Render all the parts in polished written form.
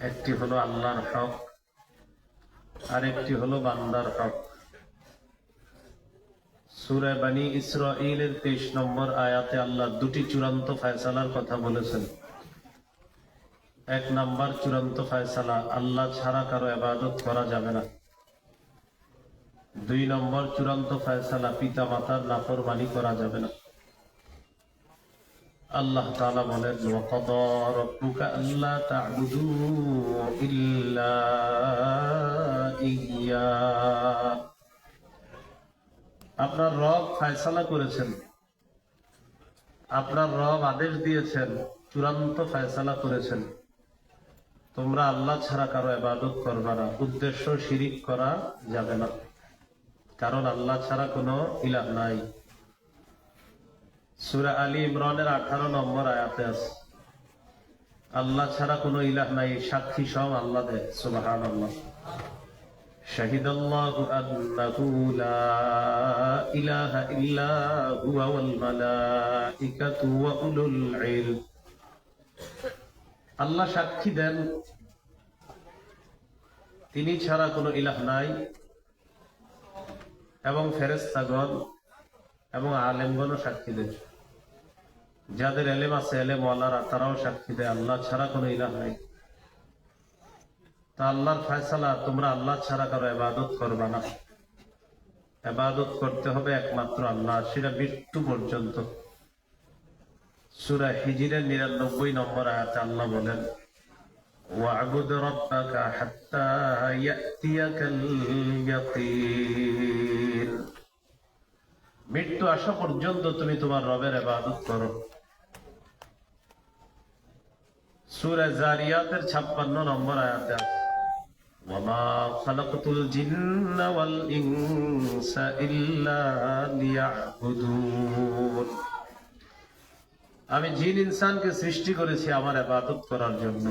একটি হলো আল্লাহর হক, আর একটি হলো বান্দার হক। সূরা বনী ইসরাঈলের 23 নম্বর আয়াতে আল্লাহ দুটি চূড়ান্ত ফয়সালার কথা বলেছেন। এক নাম্বার চূড়ান্ত ফয়সালা, আল্লাহ ছাড়া কারো ইবাদত করা যাবে না। 2 নম্বর চূড়ান্ত ফয়সালা, পিতা মাতার নাফরমানি করা যাবে না। আল্লাহ তাআলা বলেন, ওয়াকাদা রাব্বুকা আল্লা তা'বুদু ইল্লা ইয়্যা। আপনার রব ফয়সালা করেছেন, আপনার রব আদেশ দিয়েছেন, চূড়ান্ত ফয়সালা করেছেন, তোমরা আল্লাহ ছাড়া কারো ইবাদত করবে না। উদ্দেশ্য শিরিক করা যাবে না, কারণ আল্লাহ ছাড়া কোনো ইলাহ নাই। সূরা আলী ইমরানের 18 নম্বর আয়াতে আছে, আল্লাহ ছাড়া কোনো ইলাহ নাই, সাক্ষী সব আল্লাহ দেয়। সুবহানাল্লাহ। শাহিদাল্লাহু আন্নাহু লা ইলাহা ইল্লা হুয়া ওয়াল মালাইকাতু ওয়া উলুল ইলম। আল্লাহ সাক্ষী দেন, তিনি ছাড়া কোনো ইলাহ নাই, এবং ফেরেশতাগণ এবং আলেমগণও সাক্ষী দেন। যাদের এলেম আছে, এলেম ওয়ালারা, তারাও সাক্ষী দেয় আল্লাহ ছাড়া কোনো ইলাহ নাই। তা আল্লাহর ফয়সালা, তোমরা আল্লাহ ছাড়া কারো ইবাদত করবে না। ইবাদত করতে হবে একমাত্র আল্লাহ, সেটা মৃত্যু পর্যন্ত। সূরা হিজরের 99 নম্বর আয়াতে আল্লাহ বলেন, ওয়া'বুদ রাব্বাকা হাত্তা ইয়াতিয়াকাল ইয়াকিন। মৃত্যু আসা পর্যন্ত তুমি তোমার রবের ইবাদত করো। সূরা জারিয়াতের 56 নম্বর আয়াতে, ওয়ামা খালাকতুল জিন্না ওয়াল ইনসা ইল্লা লিয়া'বুদুন। আমি জিন ইনসানকে সৃষ্টি করেছি আমার ইবাদত করার জন্য।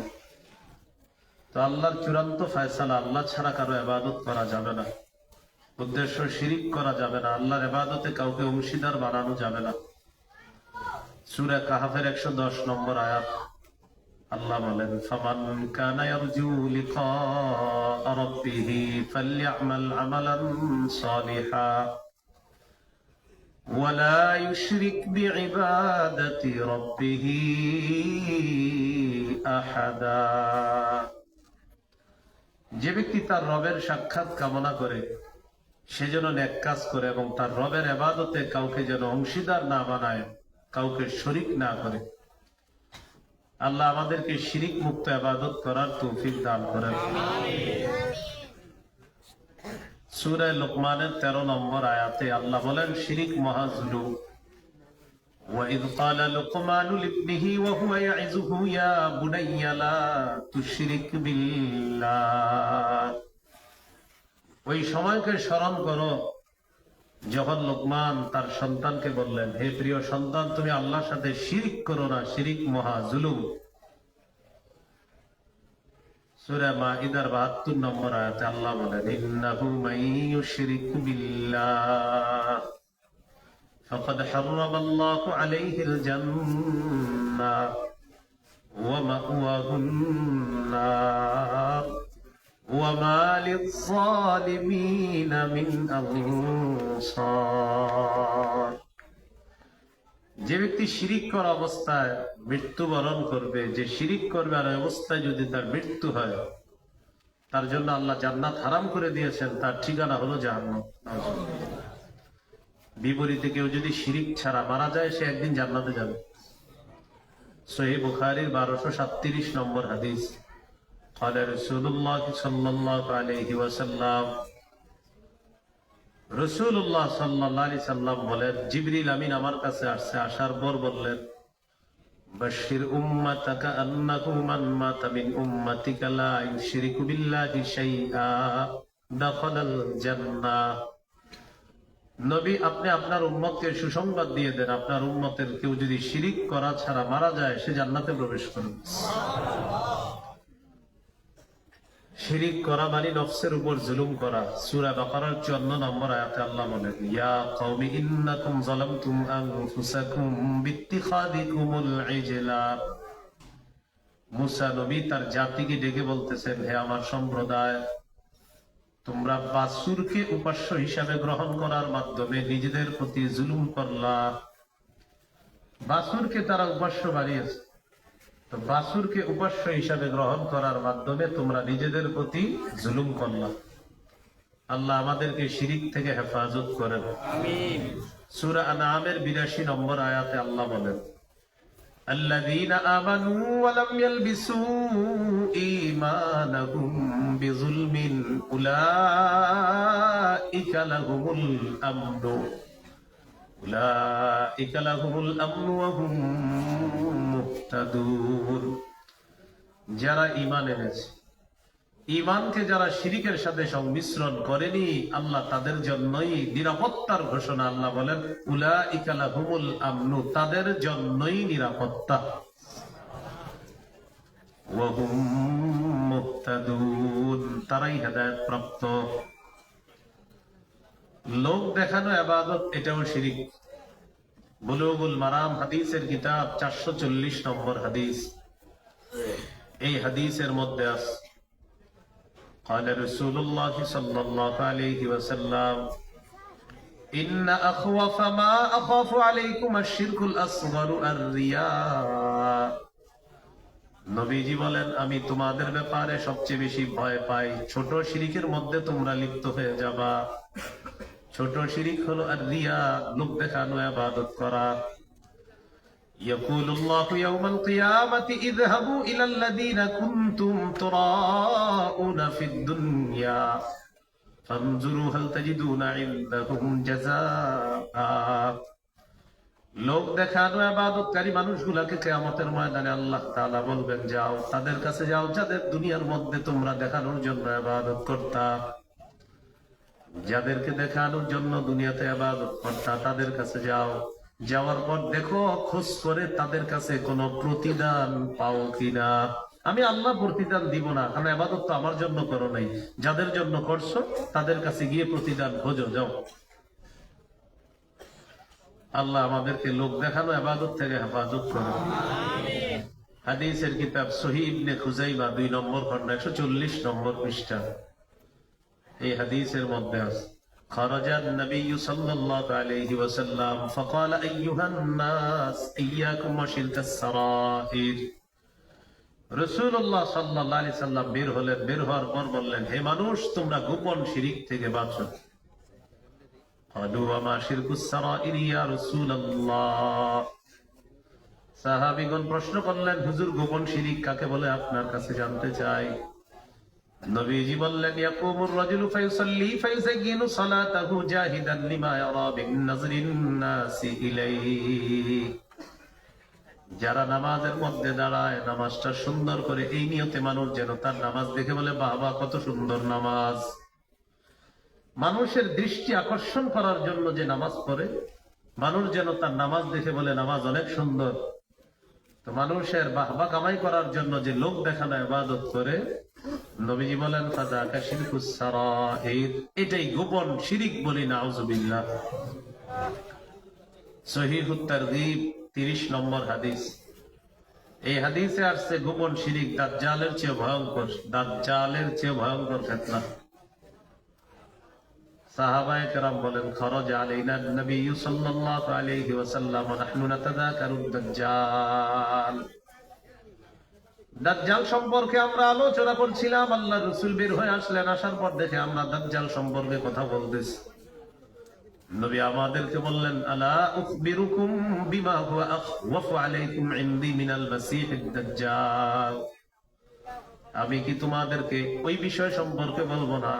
তো আল্লাহর চূড়ান্ত ফয়সালা, আল্লাহ ছাড়া কারো ইবাদত করা যাবে না। উদ্দেশ্য শিরিক করা যাবে না, আল্লাহর ইবাদতে কাউকে অংশীদার বানানো যাবে না। সূরা কাহফের 110 নম্বর আয়াত আল্লাহ বলেন, ফামান কানা ইয়ারজু লিকা রাব্বিহি ফালইআমাল আমালান সালিহা ওয়া লা ইউশরিক বিইবাদাতি রাব্বিহি আহাদা। যে ব্যক্তি তার রবের সাক্ষাৎ কামনা করে, সে যেন নেক কাজ করে এবং তার রবের ইবাদতে কাউকে যেন অংশীদার না বানায়, কাউকে শরীক না করে। আল্লাহ আমাদেরকে শিরিক মুক্ত ইবাদত করার তৌফিক দান করেন। সূরা লুকমানের 13 নম্বর আয়াতে আল্লাহ বলেন, শিরিক মহা জুলুম। وَإِذْ قَالَ لُقْمَانُ لِابْنِهِ وَهُوَ يَعِظُهُ يَا بُنَيَّ لَا تُشْرِكْ بِاللَّهِ। ওই সময়কে স্মরণ করো যখন লোকমান তার সন্তানকে বললেন, হে প্রিয় সন্তান, তুমি আল্লাহর সাথে শিরিক করো না, শিরিক মহা জুলুম। সূরা মাঈদার 72 নম্বর আয়াতে আল্লাহ বলেন, ইন্নাহু মান ইউশরিক বিল্লাহ ফাকাদ হারামাল্লাহু আলাইহিল জান্নাহ ওয়া মাওয়াহুন নার ওয়া মা লিয-যালিমিন মিন আনসার। যে ব্যক্তি শিরিক করা অবস্থায় মৃত্যুবরণ করবে, যে শিরিক করবে আর অবস্থায় যদি তার মৃত্যু হয়, তার জন্য আল্লাহ জান্নাত হারাম করে দিয়েছেন, তার ঠিকানা হলো জাহান্নাম। বিপরীতে কেউ যদি শিরিক ছাড়া মারা যায়, সে একদিন জান্নাতে যাবে। সহিহ বুখারীর 1237 নম্বর হাদিস, قال رسول الله صلى الله عليه وسلم, রাসূলুল্লাহ সাল্লাল্লাহু আলাইহি সাল্লাম বলেন, জিবরিল আমিন আমার কাছে আসছে, আসার পর বললেন, বাশশির উম্মাতাকা আন্নাহু মান মাতা মিন উম্মাতিকা লা ইউশরিকু বিল্লাহি শাইআ দাখালাল জান্নাহ। নবী, আপনি আপনার উম্মতকে সুসংবাদ দিয়ে দেন, আপনার উম্মতের কেউ যদি শিরিক করা ছাড়া মারা যায়, সে জান্নাতে প্রবেশ করবে। শিরিক করা মানে নফসের উপর জুলুম করা। সূরা বাকারার 54 নম্বর আয়াতে আল্লাহ বলেন, ইয়া কওমি ইন্নাকুম যালামতুম আনফুসাকুম বিত্তিখাদিকুমুল ইজলা মুসা নবী তার জাতিকে ডেকে বলতেছেন, হে আমার সম্প্রদায়, তোমরা বাছুরকে উপাস্য হিসাবে গ্রহণ করার মাধ্যমে নিজেদের প্রতি জুলুম করলা। বাছুরকে তারা উপাস্য বানিয়েছে, তো বাছুরকে উপাস্য হিসাবে গ্রহণ করার মাধ্যমে তোমরা নিজেদের প্রতি জুলুম করলা। আল্লাহ আমাদেরকে শিরিক থেকে হেফাজত করেন, আমিন। সূরা আনআমের ৮২ নম্বর আয়াতে আল্লাহ বলেন, الذين آمنوا ولم يلبسوا إيمانهم بظلم أولئك لهم الأمن وهم مهتدون। যারা ঈমান এনেছে, ঈমানকে যারা শিরিকের সাথে সংমিশ্রণ করেনি, আল্লাহ তাদের জন্যই নিরাপত্তার ঘোষণা। আল্লাহ বলেন উলাইকা লাহুমুল আমনু, তাদের জন্যই নিরাপত্তা। ওয়া হুম মুহতাদুন, তারাই হেদায়েত প্রাপ্ত। লোক দেখানো ইবাদত, এটাও শিরিক। বুলুগুল মারাম হাদিসের কিতাব 440 নম্বর হাদিস। এই হাদিসের মধ্যে আছে, قال رسول الله صلى الله عليه وسلم إن أخوف ما أخاف عليكم الشرك الأصغر الرياء। নবীজি বলেন, আমি তোমাদের ব্যাপারে সবচেয়ে বেশি ভয় পাই ছোট শিরিকের মধ্যে তোমরা লিপ্ত হয়ে যাবা। ছোট শিরিক হলো আর রিয়া, লোক দেখানো ইবাদত করা। يقول الله يوم القيامة اذهبوا إلى الذين كنتم تراءون في الدنيا فانظروا هل تجدون عندهم جزاء। লোক দেখানো ইবাদতকারী মানুষগুলোকে কিয়ামতের ময়দানে আল্লাহ তাআলা বলবেন, যাও তাদের কাছে যাও যাদের দুনিয়ার মধ্যে তোমরা দেখানোর জন্য ইবাদত করতা। যাদেরকে দেখানোর জন্য দুনিয়াতে ইবাদত করতা, তাদের কাছে যাও। যাওয়ার পর দেখো, খোঁজ করে তাদের কাছে কোনো প্রতিদান পাও কিনা। আমি আল্লাহ প্রতিদান দিব না, কারণ ইবাদত তো আমার জন্য করো নাই, যাদের জন্য করছো তাদের কাছে গিয়ে প্রতিদান খোঁজো, যাও। আল্লাহ আমাদেরকে লোক দেখানো ইবাদত থেকে হেফাজত করো, আমিন। হাদিসের কিতাব সহিহ ইবনে খুজাইমা 2 নম্বর খন্ড 140 নম্বর পৃষ্ঠা। এই হাদিসের মধ্যে আছে, خرج النبي صلى الله عليه وسلم فقال أيها الناس إياكم وشرك السرائر। রাসূলুল্লাহ সাল্লাল্লাহু আলাইহি সাল্লাম বের হলেন, বের হওয়ার পর বললেন, হে মানুষ, তোমরা গোপন শিরিক থেকে বাঁচো। قالوا وما شرك السرائر يا رسول الله। সাহাবীগণ প্রশ্ন করলেন, হুজুর গোপন শিরিক কাকে বলে আপনার কাছে জানতে চাই। নবীজি বললেন, ইয়াকুমুর রাজুলু ফায়ুসাল্লি ফায়ুযায়্যিনু সালাতাহু জাহিদান লিমা ইয়ারা বিন নাযরিন নাসি ইলাইহি। যারা নামাজের মধ্যে দাঁড়ায়, নামাজটা সুন্দর করে এই নিয়তে মানুষ যেন তার নামাজ দেখে বলে, বাবা কত সুন্দর নামাজ। মানুষের দৃষ্টি আকর্ষণ করার জন্য যে নামাজ পড়ে, মানুষ যেন তার নামাজ দেখে বলে নামাজ অনেক সুন্দর। তো মানুষের বাহবা কামাই করার জন্য যে লোক দেখানো ইবাদত করে, নবীজি বলেন ফাযাকা শিরকুস সারাইর, এটাই গোপন শিরিক, বলি নাউযুবিল্লাহ। সহিহুত তারগীব 30 নম্বর হাদিস। এই হাদিসে আসছে গোপন শিরিক দাজ্জালের চেয়ে ভয়ঙ্কর, দাজ্জালের চেয়ে ভয়ঙ্কর ফিতনা। সাহাবায়ে কেরাম বলেন, খরাজা আলাইনা নবী সাল্লাল্লাহু আলাইহি ওয়াসাল্লাম ওয়া নাহনু নাতাযাকারুদ দাজ্জাল। দাজ্জাল সম্পর্কে আমরা আলোচনা করছিলাম, আল্লাহর রাসূল বের হয়ে আসলেন, আসার পর দেখে আমরা দাজ্জাল সম্পর্কে কথা বলতেছি। নবী আমাদেরকে বললেন, আলা উখবিরুকুম বিমা হুয়া আখওয়াফু আলাইকুম ইনদি মিনাল মাসীহিদ দাজ্জাল। আমি কি তোমাদেরকে ওই বিষয় সম্পর্কে বলবো না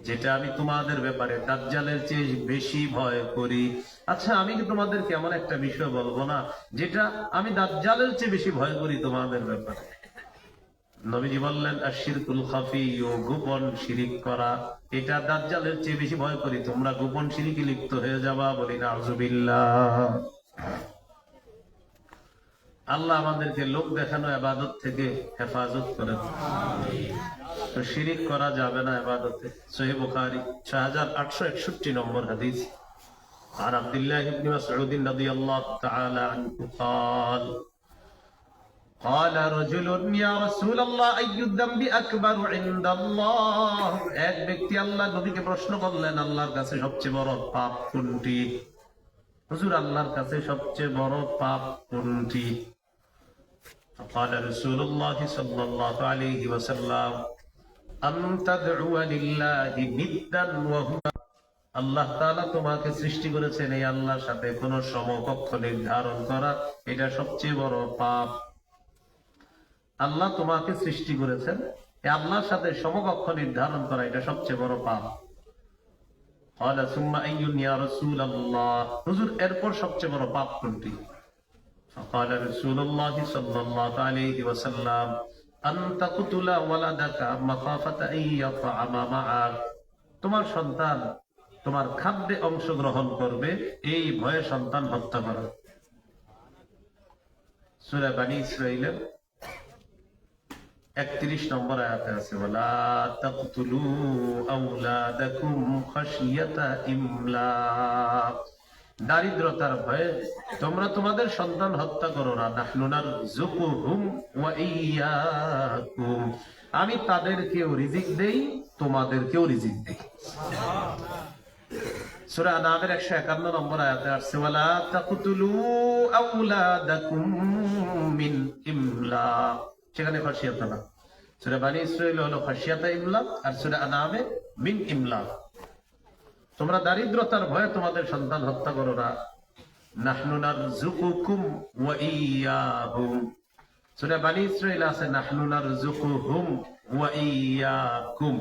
যেটা আমি তোমাদের ব্যাপারে দাজ্জালের চেয়ে বেশি ভয় করি? আচ্ছা, আমি কি তোমাদেরকে এমন একটা বিষয় বলবো না যেটা আমি দাজ্জালের চেয়ে বেশি ভয় করি তোমাদের ব্যাপারে? নবীজি বললেন, আশিরকুল খাফি, গোপন শিরিক করা, এটা দাজ্জালের চেয়ে বেশি ভয় করি। তোমরা গোপন শিরিকে লিপ্ত হয়ে যাবা, বলি নাউযুবিল্লাহ। আল্লাহ আমাদেরকে লোক দেখানো ইবাদত থেকে হেফাজত করেন, আমিন। তো শিরিক করা যাবে না ইবাদতে। সহিহ বুখারী 6861 নম্বর হাদিস। আর আব্দুল্লাহ ইবনে মাসউদ রাদিয়াল্লাহু তাআলা আনহু قال قال رجل يا رسول الله أي الذنب أكبر عند الله এক ব্যক্তি আল্লাহ নবীকে প্রশ্ন করলেন আল্লাহর কাছে সবচেয়ে বড় পাপ কোনটি হুজুর আল্লাহর কাছে সবচেয়ে বড় পাপ কোনটি قال رسول الله صلى الله عليه وسلم أن تدعو لله ندا وهو আল্লাহ তাআলা তোমাকে সৃষ্টি করেছেন এই আল্লাহর সাথে কোন সমকক্ষ নির্ধারণ করা এটা সবচেয়ে বড় পাপ আল্লাহ তোমাকে সৃষ্টি করেছেন এই আল্লাহর সাথে সমকক্ষ নির্ধারণ করা এটা সবচেয়ে বড় পাপ قال ثم أي يا رسول الله হুজুর এরপর সবচেয়ে বড় পাপ কোনটি فقال رسول الله صلى الله عليه وسلم أن تقتل ولدك مخافة أن يطعم معك তোমার সন্তান তোমার খাদ্যে অংশগ্রহণ করবে এই ভয়ে সন্তান হত্যা করা সূরা বনী ইসরাঈলের 31 নম্বর আয়াতে আছে ওয়ালা তাকতুলু আওলাদাকুম খাশিয়াতা ইমলাক দারিদ্রতার ভয়ে তোমরা তোমাদের সন্তান হত্যা করো না নাহনু নারযুকুহুম ওয়া ইয়্যাকুম আমি তাদেরকেও রিজিক দেই তোমাদেরকেও রিজিক দেই সূরা আনামের 151 নম্বর আয়াতে আছে ওয়ালা তাকতুলু আওলাদাকুম মিন ইমলাক সেখানে খাশিয়াতা না সূরা বনী ইসরাঈল হলো খাশিয়াতা ইমলাক আর সূরা আনামে মিন ইমলাক তোমরা দারিদ্রতার ভয়ে তোমাদের সন্তান হত্যা করো না নাহনু নারযুকুকুম ওয়া ইয়্যাহুম সূরা বনী ইসরাঈল আছে নাহনু নারযুকুহুম ওয়া ইয়্যাকুম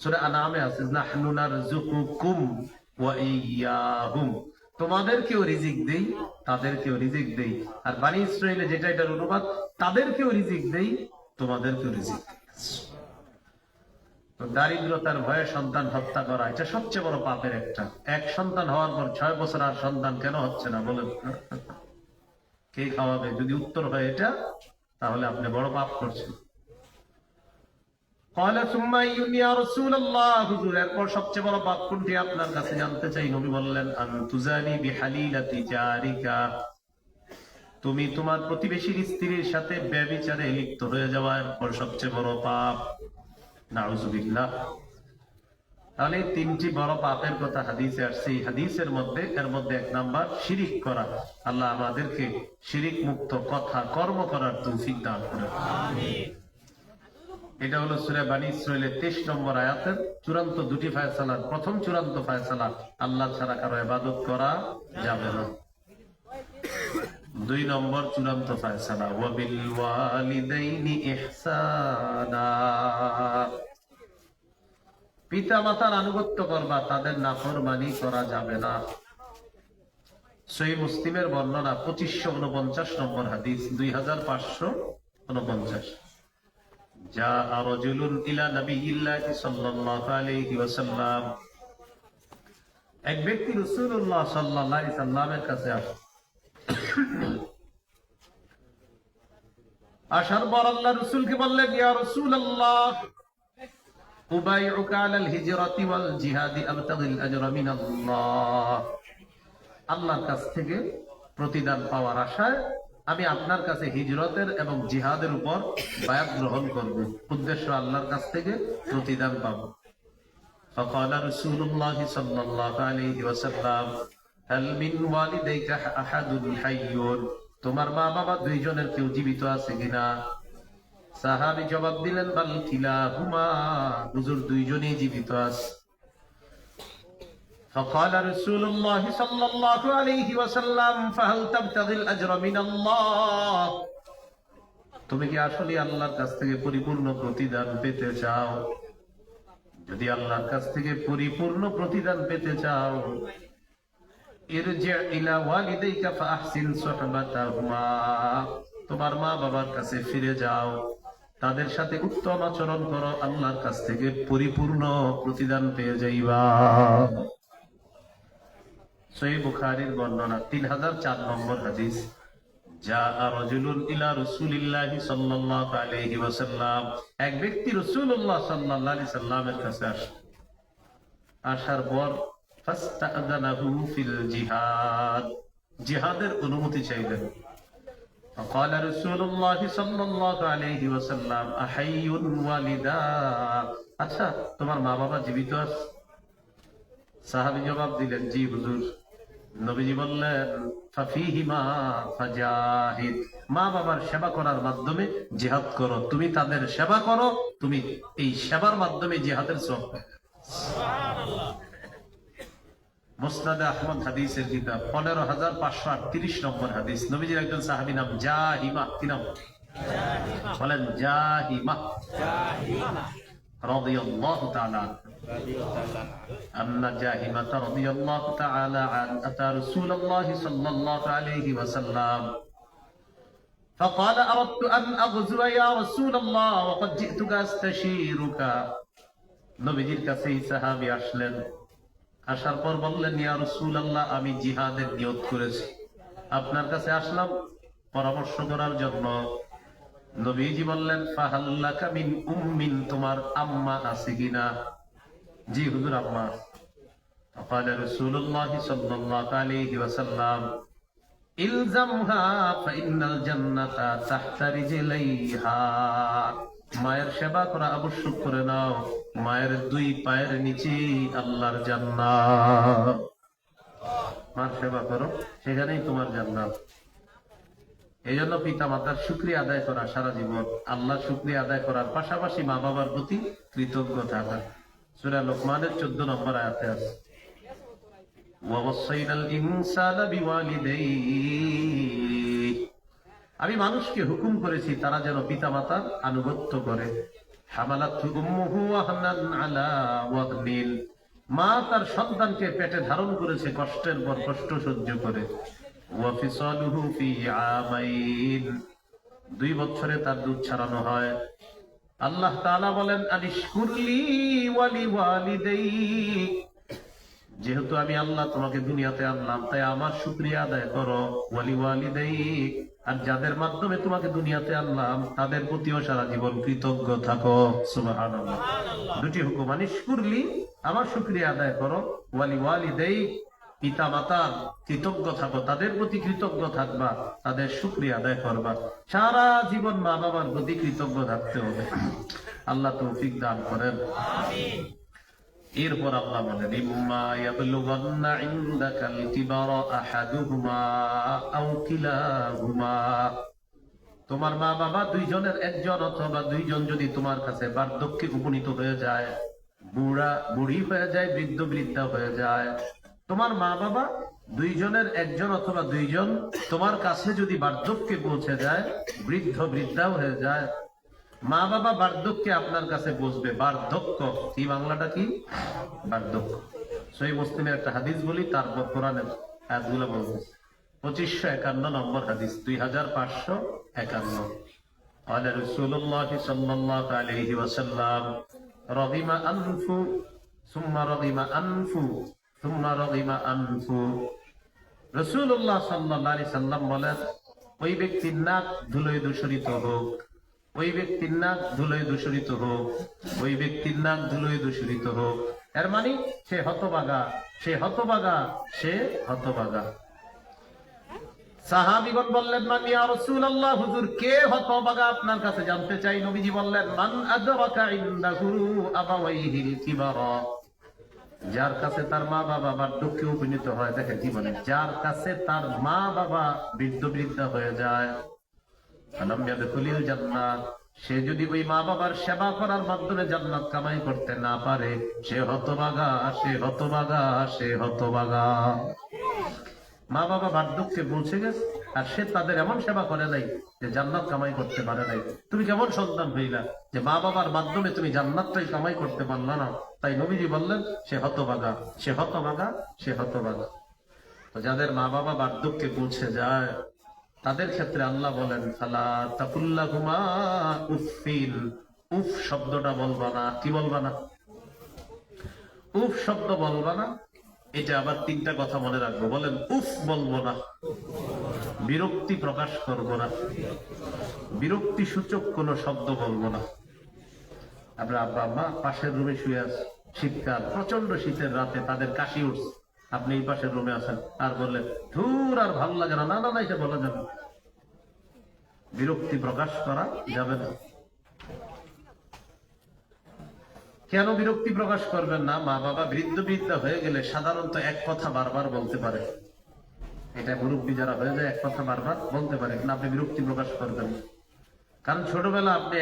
সূরা আনামে আছে নাহনু নারযুকুকুম ওয়া ইয়্যাহুম তোমাদেরকেও রিজিক দেই তাদেরকেও রিজিক দেই আর বনী ইসরাঈলে যেটা এটার অনুবাদ তাদেরকেও রিজিক দেই তোমাদেরকেও রিজিক দেই দারিদ্রতার ভয়ে সন্তান হত্যা করা এটা সবচেয়ে বড় পাপের একটা এক সন্তান হওয়ার পর 6 বছর আর সন্তান কেন হচ্ছে না বলেন কে খাওয়াবে যদি উত্তর হয় এটা তাহলে আপনি বড় পাপ করছেন قال ثم يا رسول الله হুজুর এরপর সবচেয়ে বড় পাপ কোনটি আপনার কাছে জানতে চাই নবী বললেন আন তুজানি বিহালিলাতি জারিকা তুমি তোমার প্রতিবেশীর স্ত্রীর সাথে ব্যভিচারে লিপ্ত হয়ে যাওয়া এরপর সবচেয়ে বড় পাপ নাউযুবিল্লাহ তাহলে তিনটি বড় পাপের কথা হাদিসে আসছে এই হাদিসের মধ্যে এর মধ্যে এক নাম্বার শিরিক করা আল্লাহ আমাদেরকে শিরিক মুক্ত কথা কর্ম করার তৌফিক দান করেন আমিন এটা হলো সূরা বনী ইসরাঈলের 23 নম্বর আয়াতের চূড়ান্ত দুটি ফয়সালার প্রথম চূড়ান্ত ফয়সালা আল্লাহ ছাড়া কারো ইবাদত করা যাবে না 2 নম্বর চূড়ান্ত ফয়সালা ওয়া বিল ওয়ালিদাইনি ইহসানা পিতামাতার আনুগত্য করবা তাদের নাফরমানি করা যাবে না সহিহ মুসলিমের বর্ণনা 2549 নম্বর হাদিস 2549 جاء رجل إلى نبي الله صلى الله عليه وسلم এক ব্যক্তি রাসূলুল্লাহ সাল্লাল্লাহু আলাইহি সাল্লামের কাছে আসার পর আল্লাহ রাসূলকে বললেন ইয়া রাসূলুল্লাহ উবাইউকা আলাল হিজরাতি ওয়াল জিহাদি আবতাগিল আজরা মিনাল্লাহ আল্লাহর কাছ থেকে প্রতিদান পাওয়ার আশায় আমি আপনার কাছে হিজরতের এবং জিহাদের উপর বায়াত গ্রহণ করব উদ্দেশ্য আল্লাহর কাছ থেকে প্রতিদান পাবো فقال رسول الله صلى الله عليه وسلم هل من والديك احد حي তোমার মা বাবা দুইজনের কেউ জীবিত আছে কিনা সাহাবী জবাব দিলেন বাল কিলাহুমা হুজুর দুইজনই জীবিত আছে فقال رسول الله صلى الله عليه وسلم فهل تبتغي الاجر من الله তুমি কি আসলে আল্লাহর কাছ থেকে পরিপূর্ণ প্রতিদান পেতে চাও যদি আল্লাহর কাছ থেকে পরিপূর্ণ প্রতিদান পেতে চাও ইরজি ইলা ওয়ালিদাইকা ফাহসিন সুহবাতাহুমা তোমার মা বাবার কাছে ফিরে যাও তাদের সাথে উত্তম আচরণ করো আল্লাহর কাছ থেকে পরিপূর্ণ প্রতিদান পেয়ে যাইবা সহিহ বুখারীর বর্ণনা 3004 নম্বর হাদিস জাআ রাজুলুন ইলা রাসূলিল্লাহি সাল্লাল্লাহু আলাইহি ওয়াসাল্লাম এক ব্যক্তি রাসূলুল্লাহ সাল্লাল্লাহু আলাইহি সাল্লামের কাছে আসার পর ফাস্তাআযানাহু ফিল জিহাদ জিহাদের অনুমতি চাইলেন فقال رسول الله صلى الله عليه وسلم أحي والدا আচ্ছা তোমার মা বাবা জীবিত আছে? সাহাবী জবাব দিলেন, জি হুজুর। নবীজি বললেন, ফাফিহিমা ফাজাহিদ, মা বাবার সেবা করার মাধ্যমে জিহাদ করো। তুমি তাদের সেবা করো, তুমি এই সেবার মাধ্যমে জিহাদের সওয়াব পাবে। সুবহানাল্লাহ। মুসনাদে আহমদ হাদিসের কিতাব 15538 নম্বর হাদিস। নবীজির একজন সাহাবী নাম জাহিমা, কি নাম? বলেন জাহিমা রাদিয়াল্লাহু তাআলা أن جاهمة رضي الله تعالى عنه أتى رسول الله صلى الله عليه وسلم فقال أردت أن أغزو يا رسول الله وقد جئتك أستشيرك নবীজির কাছে এই সাহাবী আসলেন। আসার পর বললেন, ইয়া রাসূলুল্লাহ, আমি জিহাদের নিয়ত করেছি, আপনার কাছে আসলাম পরামর্শ করার জন্য। নবীজি বললেন, ফাহাল্লাকা মিন উম্মিন, তোমার আম্মা আছে কিনা? জি হুজুর, আম্মা। فقال رسول الله صلى الله عليه وسلم ইলজামহা ফাইনাল জান্নাতা তাহতা রিজলাইহা, মায়ের সেবা করা আবশ্যক করে নাও, মায়ের দুই পায়ের নিচে আল্লাহর জান্নাত। মার সেবা করো, সেখানেই তোমার জান্নাত। এই জন্য পিতা মাতার শুকরিয়া আদায় করা সারা জীবন, আল্লাহর শুকরিয়া আদায় করার পাশাপাশি মা বাবার প্রতি কৃতজ্ঞ থাকা। সূরা লোকমানের 14 নম্বর আয়াতে আছে, ওয়াসাইনাল ইনসানা বিওয়ালিদাইহি, আমি মানুষকে হুকুম করেছি তারা যেন পিতা মাতার আনুগত্য করে। হামালাতহু উম্মুহু ওয়াহনান আলা ওয়াহনিন, মা তার সন্তানকে পেটে ধারণ করেছে কষ্টের পর কষ্ট সহ্য করে। ওয়া ফিসালুহু ফি আমাইন, 2 বছরে তার দুধ ছাড়ানো হয়। আল্লাহ তাআলা বলেন, আনিশকুরলি ওয়া লিওয়ালিদাইক, যেহেতু আমি আল্লাহ তোমাকে দুনিয়াতে আনলাম, তাই আমার শুকরিয়া আদায় করো। ওয়ালি ওয়ালিদাইক, আর যাদের মাধ্যমে তোমাকে দুনিয়াতে আনলাম তাদের প্রতিও সারা জীবন কৃতজ্ঞ থাকো। সুবহানাল্লাহ। দুটি হুকুম, আনিশকুরলি, আমার শুকরিয়া আদায় করো, ওয়ালি ওয়ালিদাইক, পিতা মাতার কৃতজ্ঞ থাকো, তাদের প্রতি কৃতজ্ঞ থাকবা, তাদের শুকরিয়া আদায় করবা। সারা জীবন মা বাবার প্রতি কৃতজ্ঞ থাকতে হবে। আল্লাহ তৌফিক দান করেন, আমিন। এরপর আল্লাহ বলেন, ইম্মা ইয়াবলুগান্না ইনদাকাল কিবারা আহাদুহুমা আও কিলাহুমা, তোমার মা বাবা দুইজনের একজন অথবা দুইজন যদি তোমার কাছে বার্ধক্যে উপনীত হয়ে যায়, বুড়ি হয়ে যায়, বৃদ্ধ বৃদ্ধা হয়ে যায়, তোমার মা বাবা দুইজনের একজন অথবা দুইজন তোমার কাছে যদি বার্ধক্যে পৌঁছে যায়, বৃদ্ধ বৃদ্ধাও হয়ে যায়, মা বাবা বার্ধক্যে আপনার কাছে বসবে। বার্ধক্য কি, বাংলাটা কি? বার্ধক্য। সহিহ মুসলিমের একটা হাদিস বলি, তারপর কোরআনের আয়াতগুলো বলবো। 2551 নম্বর হাদিস, 2551। قال رسول الله صلى الله عليه وسلم رغم أنف ثم رغم أنف ثم رغم أنف, রাসূলুল্লাহ সাল্লাল্লাহু আলাইহি সাল্লাম বলেন, ওই ব্যক্তির নাক ধুলোয় দূষিত হোক, ওই ব্যক্তির নাক ধুলোয় দূষিত হোক, ওই ব্যক্তির নাক ধুলোয় দূষিত হোক। এর মানে সে হতভাগা, সে হতভাগা, সে হতভাগা। সাহাবীগণ বললেন, মান ইয়া রাসূলুল্লাহ, হুজুর কে হতভাগা আপনার কাছে জানতে চাই। নবীজি বললেন, মান আদরাকা ইনদাহু আবাওয়াইহিল কিবারা, যার কাছে তার মা বাবা বার্ধক্যে উপনীত হয়। দেখে কি বলে, যার কাছে তার মা বাবা বৃদ্ধ বৃদ্ধা হয়ে যায়, জান্নাত, সে যদি ওই মা বাবার সেবা করার মাধ্যমে জান্নাত কামাই করতে না পারে, সে হতভাগা, সে হতভাগা, সে হতভাগা। মা বাবা বার্ধক্যে পৌঁছে গেছে আর সে তাদের এমন সেবা করে নাই যে জান্নাত কামাই করতে পারে নাই। তুমি কেমন সন্তান হইলা যে মা বাবার মাধ্যমে তুমি জান্নাতটাই কামাই করতে পারলা না? তাই নবীজি বললেন, সে হতভাগা, সে হতভাগা, সে হতভাগা। তো যাদের মা বাবা বার্ধক্যে পৌঁছে যায় তাদের ক্ষেত্রে আল্লাহ বলেন, ফালা তাকুল্লাহুমা উফিন, উফ শব্দটা বলবা না। কি বলবা না? উফ শব্দ বলবা না। এটা আবার 3টা কথা মনে রাখবো। বলেন, উফ বলবো না, বিরক্তি প্রকাশ করবো না, বিরক্তি সূচক কোন শব্দ বলবো না। আপনার আব্বা আম্মা পাশের রুমে শুয়ে আছে, শীতকাল, প্রচন্ড শীতের রাতে তাদের কাশি উঠছে, আপনি এই পাশের রুমে আছেন আর বললেন, ধুর আর ভালো লাগে না, না না না, এটা বলা যাবে। বিরক্তি প্রকাশ করা যাবে না। কেন বিরক্তি প্রকাশ করবেন না? মা বাবা বৃদ্ধ হয়ে গেলে সাধারণত এক কথা বারবার বলতে পারে। এটা মুরব্বী যারা হয়ে যায় এক কথা বারবার বলতে পারে, কিন্তু আপনি বিরক্তি প্রকাশ করবেন না। কারণ ছোটবেলা আপনি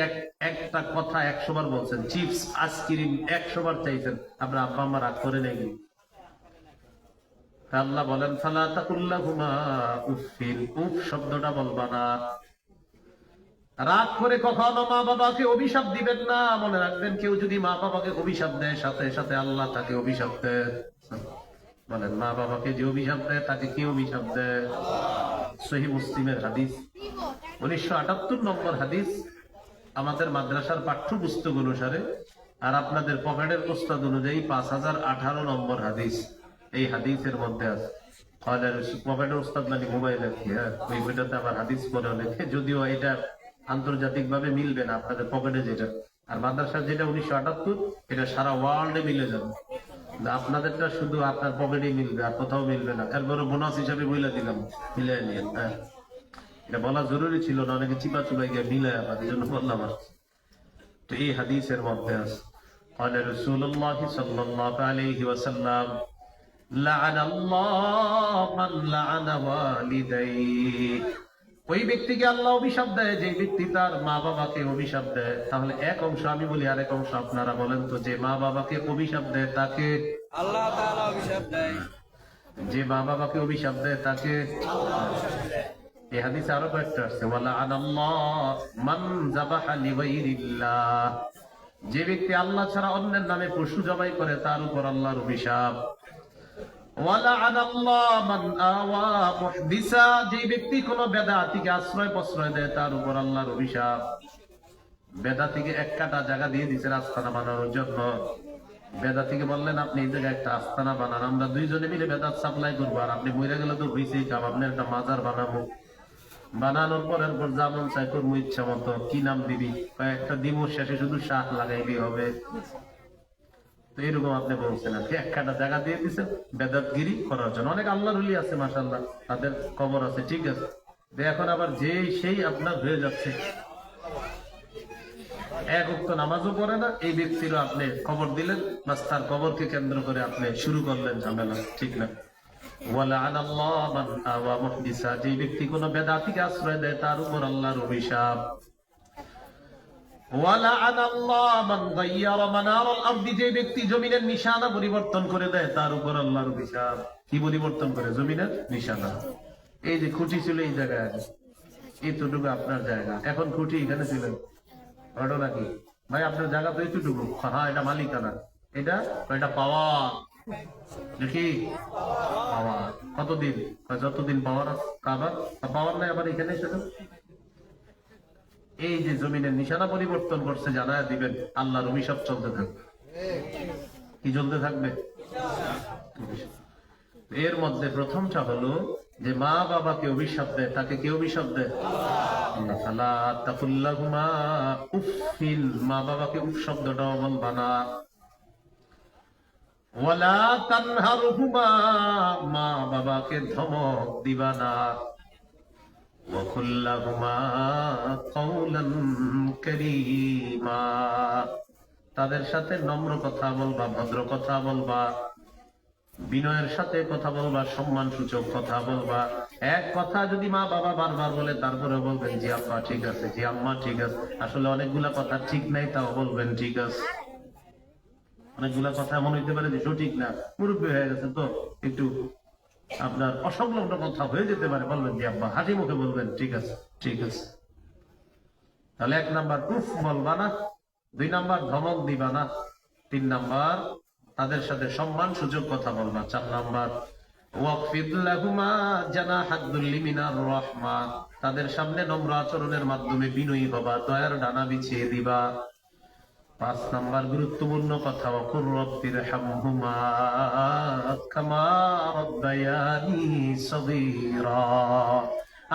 একটা কথা 100 বার বলছেন, চিপস আইসক্রিম 100 বার চাইছেন, আপনার আব্বা আম্মা রাগ করে নেই। আল্লাহ বলেন ফালা তাকুল্লাহুমা উফিন, উফ শব্দটা বলবা না। রাগ করে কখনো মা বাবাকে অভিশাপ দিবেন না। মনে রাখবেন, কেউ যদি মা বাবাকে অভিশাপ দেয়, সাথে সাথে আল্লাহ তাকে অভিশাপ দেয়। বলেন, মা বাবাকে যে অভিশাপ দেয় তাকে কি অভিশাপ দেয়? সহিহ মুসলিমের হাদিস, 1978 নম্বর হাদিস, আমাদের মাদ্রাসার পাঠ্যপুস্তক অনুসারে আর আপনাদের পকেটের প্রস্তাব অনুযায়ী 5018 নম্বর হাদিস। এই হাদিসের মধ্যে আছে, পকেটের উস্তাদ মানে মোবাইল লেখে, ওই বইটাতে আবার হাদিস করে লেখে, যদিও এটা আন্তর্জাতিক ভাবে মিলবে না আপনাদের পকেটে যেটা, আর মাদ্রাসার যেটা 1978 এটা সারা ওয়ার্ল্ডে মিলে যাবে। আপনাদেরটা শুধু আপনার পকেটেই মিলবে, আর কোথাও মিলবে না। এরপরে বোনাস হিসাবে বইলা দিলাম, মিলাই নিন। হ্যাঁ, এটা বলা জরুরি ছিল না, অনেকে চিপা চুপাই গিয়ে মিলাই, আমার এই জন্য বললাম। আর তো এই হাদিসের মধ্যে আছে, قال رسول الله صلى الله عليه وسلم لعن الله من لعن والديه। ওই ব্যক্তিকে আল্লাহ অভিশাপ দেয় যে ব্যক্তি তার মা বাবাকে অভিশাপ দেয়। তাহলে এক অংশ আমি বলি, আরেক অংশ আপনারা বলেন তো। যে মা বাবাকে অভিশাপ দেয় তাকে আল্লাহ তাআলা অভিশাপ দেয়। যে মা বাবাকে অভিশাপ দেয় তাকে এই হাদিসে আরো কয়েকটা আসছে, ওয়ালা আনাল্লাহ মান যাবাহা লিগাইরিল্লাহ। যে ব্যক্তি আল্লাহ ছাড়া অন্যের নামে পশু জবাই করে তার উপর আল্লাহর অভিশাপ। ওয়ালা আনাল্লাহ মান আওয়া মুহদিসা। যে ব্যক্তি কোন বেদাতিকে আশ্রয় প্রশ্রয় দেয় তার উপর আল্লাহর অভিশাপ। বেদাতিকে এক কাটা জায়গা দিয়ে দিয়েছে আস্তানা বানানোর জন্য। বেদাতিকে বললেন, আপনি এই জায়গায় একটা আস্তানা বানান, আমরা দুইজনে মিলে বেদাত সাপ্লাই করবো, আর আপনি মরে গেলে তো হইছেই কাম, আপনি একটা মাজার বানাবো। বানানোর পর এরপর যেমন চাই করবো ইচ্ছা মতো। কি নাম দিবি? কয়েকটা দিব, শেষে শুধু শাক লাগাইবি হবে। তো এরকম আপনি বলছেন, আর কি এক কাটা জায়গা দিয়ে দিচ্ছেন বেদাতগিরি করার জন্য। অনেক আল্লাহর ওলি আছে মাশাআল্লাহ, তাদের কবর আছে, ঠিক আছে। এখন আবার যেই সেই আপনার হয়ে যাচ্ছে, এক ওয়াক্ত নামাজও পড়ে না, এই ব্যক্তিরও আপনি খবর দিলেন, বাস তার কবরকে কেন্দ্র করে আপনি শুরু করলেন ঝামেলা, ঠিক না? ওয়ালা'আনাল্লাহ মান আওয়া মুহদিসা। যে ব্যক্তি কোন বেদাতিকে আশ্রয় দেয় তার উপর আল্লাহর অভিশাপ। ওয়ালা'আনাল্লাহ মান গায়্যারা মানারাল আরদি। যে ব্যক্তি জমিনের নিশানা পরিবর্তন করে দেয় তার উপর আল্লাহর অভিশাপ। কি পরিবর্তন করে? জমিনের নিশানা। এই যে খুঁটি ছিল এই জায়গায়, এতটুকু আপনার জায়গা, এখন খুঁটি এখানে ছিলেন, ঘটনা কি ভাই? আপনার জায়গা তো এইটুকু, হ্যাঁ এটা মালিকানা, এটা পাওয়া, দেখি পাওয়া কতদিন? যতদিন পাওয়ার কাবার পাওয়ার নাই, আবার এখানে এসে এই যে জমিনের নিশানা পরিবর্তন করছে, জানায় দিবেন আল্লাহর অভিশাপ চলতে থাকবে। কি চলতে থাকবে? এর মধ্যে প্রথমটা হলো যে মা বাবাকে অভিশাপ দেয়, তাকে কে অভিশাপ দেয়? আল্লাহ। ফালা তাকুল্লাহুমা উফিন। মা বাবাকে উফ শব্দটাও বলবা না। ওয়ালা তানহারহুমা। মা বাবাকে ধমক দিবা না। ওয়াকুল লাহুমা কাওলান কারীমা। তাদের সাথে নম্র কথা বলবা, ভদ্র কথা বলবা, বিনয়ের সাথে কথা বলবা, সম্মান সূচক কথা বলবা। এক কথা যদি মা বাবা বারবার বলে তারপরে বলবেন জি আব্বা ঠিক আছে, জি আম্মা ঠিক আছে। আসলে অনেকগুলা কথা ঠিক নাই, তাও বলবেন ঠিক আছে। অনেকগুলা কথা এমন হইতে পারে যে সঠিক না, মুরব্বী হয়ে গেছে তো একটু আপনার অসংলগ্ন কথা হয়ে যেতে পারে, বলবেন জি আব্বা, হাসি মুখে বলবেন ঠিক আছে, ঠিক আছে। তাহলে 1 নাম্বার উফ বলবা না, 2 নাম্বার ধমক দিবা না, 3 নাম্বার তাদের সাথে সম্মান সুযোগ কথা বলবা, 4 নাম্বার ওয়াকফিদ লাহুমা জানাহাদ দুল্লি মিনার রাহমা। তাদের সামনে নম্র আচরণের মাধ্যমে বিনয়ী হবা, দয়ার ডানা বিছিয়ে দিবা। 5 নাম্বার গুরুত্বপূর্ণ কথা, ওয়াকুর রাব্বিরহামহুমা কামা রাব্বায়ানি সগীরা।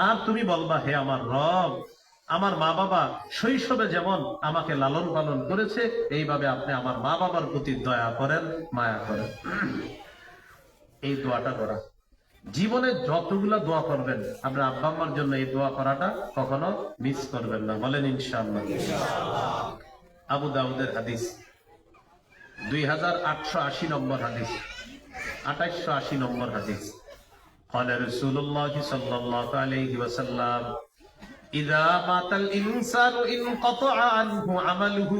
আর তুমি বলবা, হে আমার রব, আমার মা বাবা শৈশবে যেমন আমাকে লালন পালন করেছে, এইভাবে আপনি আমার মা বাবার প্রতি দয়া করেন, মায়া করেন। এই দোয়াটা করা। জীবনে যতগুলা দোয়া করবেন আপনার আব্বা আম্মার জন্য এই দোয়া করাটা কখনো মিস করবেন না, বলেন ইনশাআল্লাহ। আবু দাউদের হাদিস 2880 নম্বর হাদিস, 2880 নম্বর হাদিস। قال رسول الله صلى الله عليه وسلم إذا مات الإنسان انقطع عنه عمله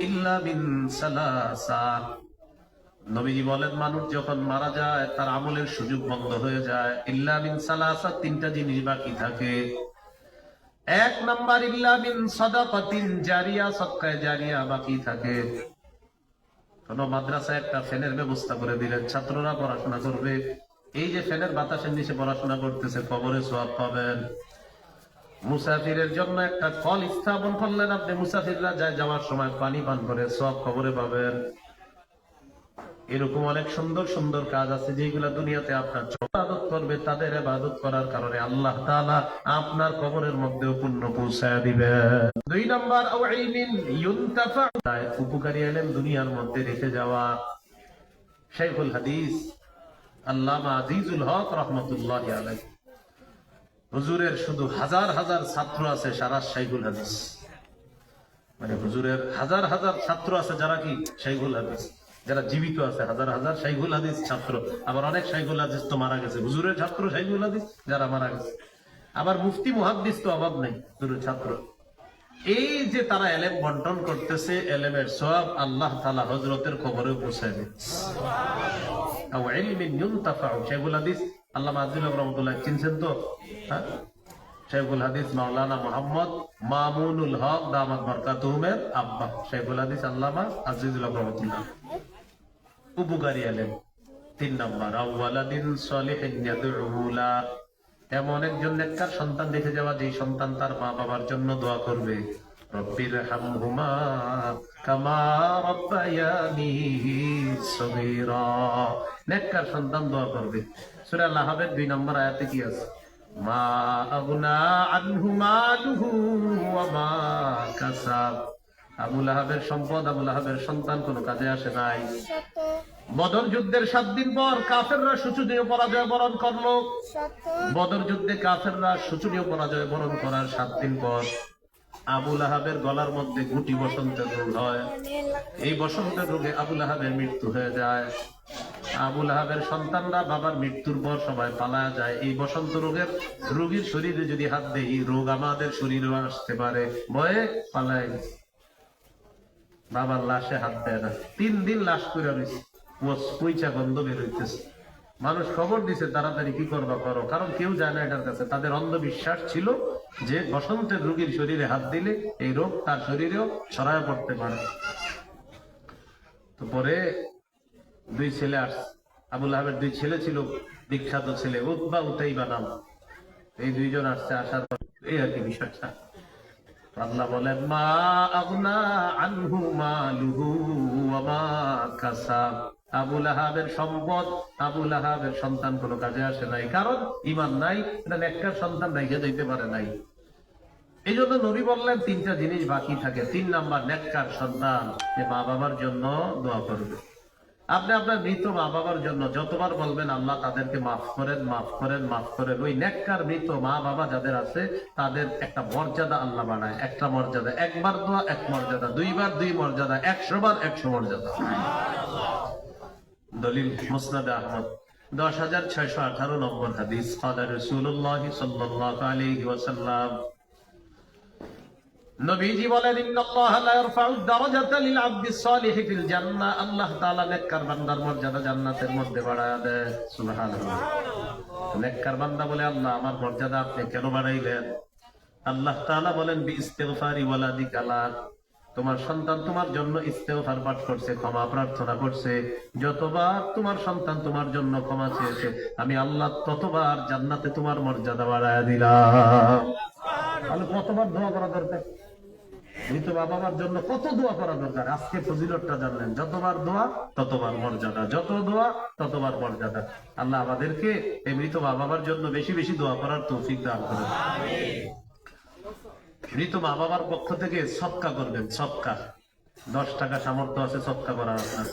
إلا من ثلاثة। নবীজি বলেন মানুষ যখন মারা যায় তার আমলের সুযোগ বন্ধ হয়ে যায়, ইল্লা মিন সালাসা, তিনটা জিনিস বাকি থাকে। এক নাম্বার ইল্লা মিন সাদাকাতিন জারিয়া, সদকায়ে জারিয়া বাকি থাকে। কোন মাদ্রাসায় একটা ফ্যানের ব্যবস্থা করে দিলেন, ছাত্ররা পড়াশোনা করবে। এই যে ফ্যানের বাতাসের নিচে পড়াশোনা করতেছে, কবরে সওয়াব পাবেন। মুসাফিরের জন্য একটা কল স্থাপন করলেন আপনি, মুসাফিররা যায় যাওয়ার সময় পানি পান করে, সওয়াব কবরে পাবেন। এরকম অনেক সুন্দর সুন্দর কাজ আছে যেগুলা দুনিয়াতে আপনার ইবাদত করবে, তাদের ইবাদত করার কারণে আল্লাহ তাআলা আপনার কবরের মধ্যেও পুণ্য পৌঁছায় দিবেন। দুই নাম্বার আও ইলমিন ইউনতাফা, উপকারী ইলম দুনিয়ার মধ্যে রেখে যাওয়া। শাইখুল হাদিস আল্লামা আজিজুল হক রাহমাতুল্লাহি আলাইহি, হুজুরের শুধু হাজার হাজার ছাত্র আছে সারা শাইখুল হাদিস, মানে হুজুরের হাজার হাজার ছাত্র আছে যারা কি শাইখুল হাদিস, যারা জীবিত আছে হাজার হাজার শাইখুল হাদিস ছাত্র। আবার অনেক শাইখুল হাদিস তো মারা গেছে, হুজুরের ছাত্র শাইখুল হাদিস যারা মারা গেছে। আবার মুফতি মুহাদ্দিস তো অভাব নেই হুজুরের ছাত্র। এই যে তারা এলেম বন্টন করতেছে, এলেমের সওয়াব আল্লাহ তাআলা হযরতের কবরে পৌঁছায় দিচ্ছে। আও ইলমিন ইউনতাফা, শাইখুল হাদিস আল্লামা আজিজুল হক রাহমাতুল্লাহ চিনছেন তো? হ্যাঁ, শাইখুল হাদিস মাওলানা মুহাম্মদ মামুনুল হক দামাত বরকাতুহুমের আব্বা শাইখুল হাদিস আল্লামা আজিজুল হক রাহমাতুল্লাহ। উপকারী এলেম। তিন নাম্বার আওয়ালাদিন সলিহিন ইয়াদউ লা, এমন একজন নেককার সন্তান রেখে যাওয়া যে সন্তান তার মা বাবার জন্য দোয়া করবে, রব্বির হামহুমা কামা রাব্বায়ানি সগীরা। নেককার সন্তান দোয়া করবে। সূরা লাহাবের 2 নম্বর আয়াতে কি আছে? মা আগনা আনহু মালুহু ওয়া মা কাসাব। আবু লাহাবের সম্পদ, আবু লাহাবের সন্তান কোনো কাজে আসে নাই। বদর যুদ্ধের 7 দিন পর কাফেররা শোচনীয় পরাজয় বরণ করলো। বদর যুদ্ধে কাফেররা শোচনীয় পরাজয় বরণ করার 7 দিন পর আবু লাহাবের গলার মধ্যে গুটি বসন্তের রোগ হয়। এই বসন্তের রোগে আবু লাহাবের মৃত্যু হয়ে যায়। আবু লাহাবের সন্তানরা বাবার মৃত্যুর পর সবাই পালায়া যায়। এই বসন্ত রোগীর শরীরে যদি হাত দেয়, এই রোগ আমাদের শরীরেও আসতে পারে, ভয়ে পালায়। বাবার লাশে হাত দেয় না। 3 দিন লাশ করে রয়েছে, পয়চা গন্ধ বের হইতেছে। মানুষ খবর দিছে তাড়াতাড়ি কি করবা করো, কারণ কেউ যায় না এটার কাছে। তাদের অন্ধবিশ্বাস ছিল যে বসন্তের রোগীর শরীরে হাত দিলে এই রোগ তার শরীরেও ছড়ায় পড়তে পারে। তো পরে 2 ছেলে আসছে। আবু লাহাবের 2 ছেলে ছিল, বিখ্যাত ছেলে, উতবা উতাইবা নাম। এই 2 জন আসছে, আসার পর এই আর কি বিষয়টা। আল্লাহ বলেন মা আগনা আনহু মালুহু ওয়া মা কাসাব। আবু লাহাবের সম্পদ, আবু লাহাবের সন্তান কোনো কাজে আসে নাই, কারণ ঈমান নাই। এটা নেককার সন্তান রেখে দিতে পারে নাই। এই জন্য নবী বললেন 3টা জিনিস বাকি থাকে। 3 নাম্বার নেককার সন্তান, যে মা বাবার জন্য দোয়া করবে। আপনি আপনার মৃত মা বাবার জন্য যতবার বলবেন আল্লাহ তাদেরকে মাফ করেন, মাফ করেন, মাফ করেন, ওই নেককার মৃত মা বাবা যাদের আছে তাদের একটা মর্যাদা আল্লাহ বানায়। একটা মর্যাদা, একবার দোয়া 1 মর্যাদা, 2 বার 2 মর্যাদা, 100 বার 100 মর্যাদা। দলিল মুসনাদে আহমদ 10618 নম্বর হাদিস। ক্বালা রাসূলুল্লাহ সাল্লাল্লাহু আলাইহি ওয়াসাল্লাম, নবীজি বলেন ইন্নাল্লাহা লা ইয়ারফা'ু দারাজাতা লিল 'আবদিস সালিহি ফিল জান্নাহ। আল্লাহ তাআলা নেককার বান্দার মর্যাদা জান্নাতের মধ্যে বাড়ায়া দেয়। সুবহানাল্লাহ। নেককার বান্দা বলে, আল্লাহ আমার মর্যাদা আপনি কেন বাড়াইলেন? আল্লাহ তাআলা বলেন বিইস্তিগফারি ওয়ালাদিকা লাক, তোমার সন্তান তোমার জন্য ইস্তেগফার পাঠ করছে, ক্ষমা প্রার্থনা করছে। যতবার তোমার সন্তান তোমার জন্য ক্ষমা চেয়েছে, আমি আল্লাহ ততবার জান্নাতে তোমার মর্যাদা বাড়ায়া দিলাম। তাহলে কতবার দোয়া করা দরকার? মৃত বাবার জন্য কত দোয়া করা দরকার? আজকে ফজিলতটা জানলেন। যতবার দোয়া ততবার মর্যাদা, যত দোয়া ততবার মর্যাদা। আল্লাহ আমাদেরকে এই মৃত বাবার জন্য বেশি বেশি দোয়া করার তৌফিক দান করেন। মৃত মা বাবার পক্ষ থেকে সদকা করবেন। সদকা 10 টাকা সামর্থ্য আছে সদকা করার আপনার,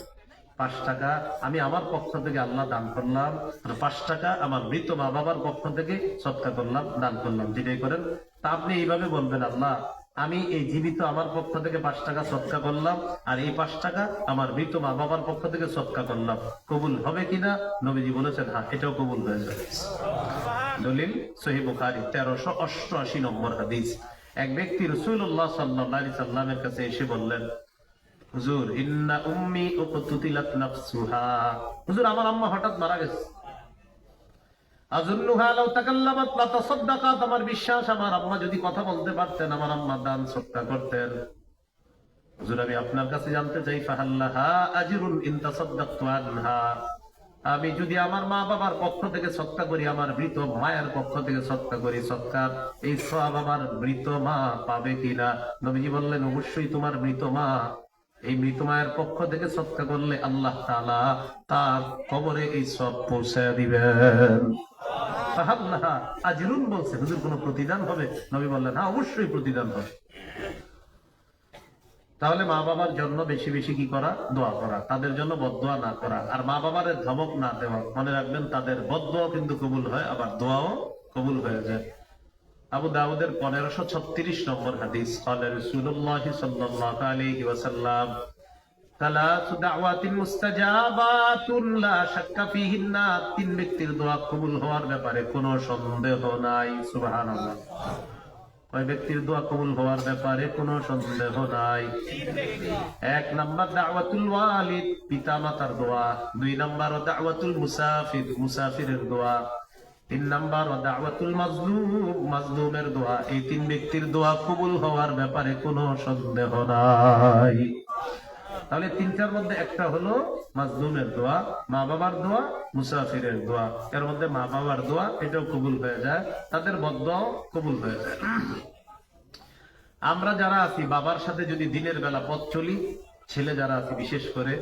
5 টাকা আমি আমার পক্ষ থেকে আল্লাহ দান করলাম, আর 5 টাকা আমার মৃত মা বাবার পক্ষ থেকে সদকা করলাম, দান করলাম, যেটাই করেন। তা আপনি এইভাবে বলবেন, আল্লাহ আমি এই জীবিত আমার পক্ষ থেকে 5 টাকা সদকা করলাম, আর এই 5 টাকা আমার মৃত মা বাবার পক্ষ থেকে সদকা করলাম। কবুল হবে কিনা? নবীজি বলেছেন হ্যাঁ, এটাও কবুল হয়ে যাবে। দলিল সহিহ বুখারী 1388 নম্বর হাদিস। এক ব্যক্তি রাসূলুল্লাহ সাল্লাল্লাহু আলাইহি সাল্লামের কাছে এসে বললেন, হুজুর ইন্না উম্মি উকতুতিলাত নাফসুহা, হুজুর আমার আম্মা হঠাৎ মারা গেছে। আযুন্নুহা লাউ তাকাল্লামাত লা তাসাদ্দাকাত, আমার বিশ্বাস আমার আম্মা যদি কথা বলতে পারতেন, আমার আম্মা দান সদকা করতেন। হুজুর আমি আপনার কাছে জানতে চাই, ফাহাল্লাহা আজরুন ইন তাসাদ্দাকতু আনহা, আমি যদি আমার মা বাবার পক্ষ থেকে সদকা করি, আমার মৃত মায়ের পক্ষ থেকে সদকা করি, সদকার এই সওয়াব আমার মৃত মা পাবে কিনা? নবীজি বললেন, অবশ্যই তোমার মৃত মা, এই মৃত মায়ের পক্ষ থেকে সদকা করলে আল্লাহ তাআলা তার কবরে এই সওয়াব পৌঁছায় দিবেন। ফাহাল্লাহা আজরুন বলছে, হুজুর কোনো প্রতিদান হবে? নবী বললেন হ্যাঁ, অবশ্যই প্রতিদান হবে। তাহলে মা বাবার জন্য বেশি বেশি কি করা? দোয়া করা, তাদের জন্য বদদোয়া না করা, আর মা বাবার ধমক না দেওয়া। মনে রাখবেন, তাদের বদদোয়াও কিন্তু কবুল হয়, আবার দোয়াও কবুল হয়ে যায়। আবু দাউদের 1536 নম্বর হাদিস, ক্বালা রাসূলুল্লাহ সাল্লাল্লাহু আলাইহি ওয়াসাল্লাম, সালাসু দাওয়াতিন মুস্তাজাবাতুন লা শাক্কা ফিহিন্না, 3 ব্যক্তির দোয়া কবুল হওয়ার ব্যাপারে কোনো সন্দেহ নাই। সুবহানাল্লাহ। কয় ব্যক্তির দোয়া কবুল হওয়ার ব্যাপারে কোনো সন্দেহ নাই? 1 নাম্বার দাওয়াতুল ওয়ালিদ, পিতা মাতার দোয়া। 2 নাম্বার দাওয়াতুল মুসাফির, মুসাফিরের দোয়া। 3 নাম্বার দাওয়াতুল মাজলুম, মাজলুমের দোয়া। এই 3 ব্যক্তির দোয়া কবুল হওয়ার ব্যাপারে কোনো সন্দেহ নাই। তাহলে 3টার মধ্যে একটা হলো মাজলুমের দোয়া, মা বাবার দোয়া, মুসাফিরের দোয়া। এর মধ্যে মা বাবার দোয়া এটাও কবুল হয়ে যায়, তাদের বদদোয়াও কবুল হয়ে যায়। আমরা যারা আছি বাবার সাথে যদি দিনের বেলা পথ চলি, ছেলে যারা আছি বিশেষ করে,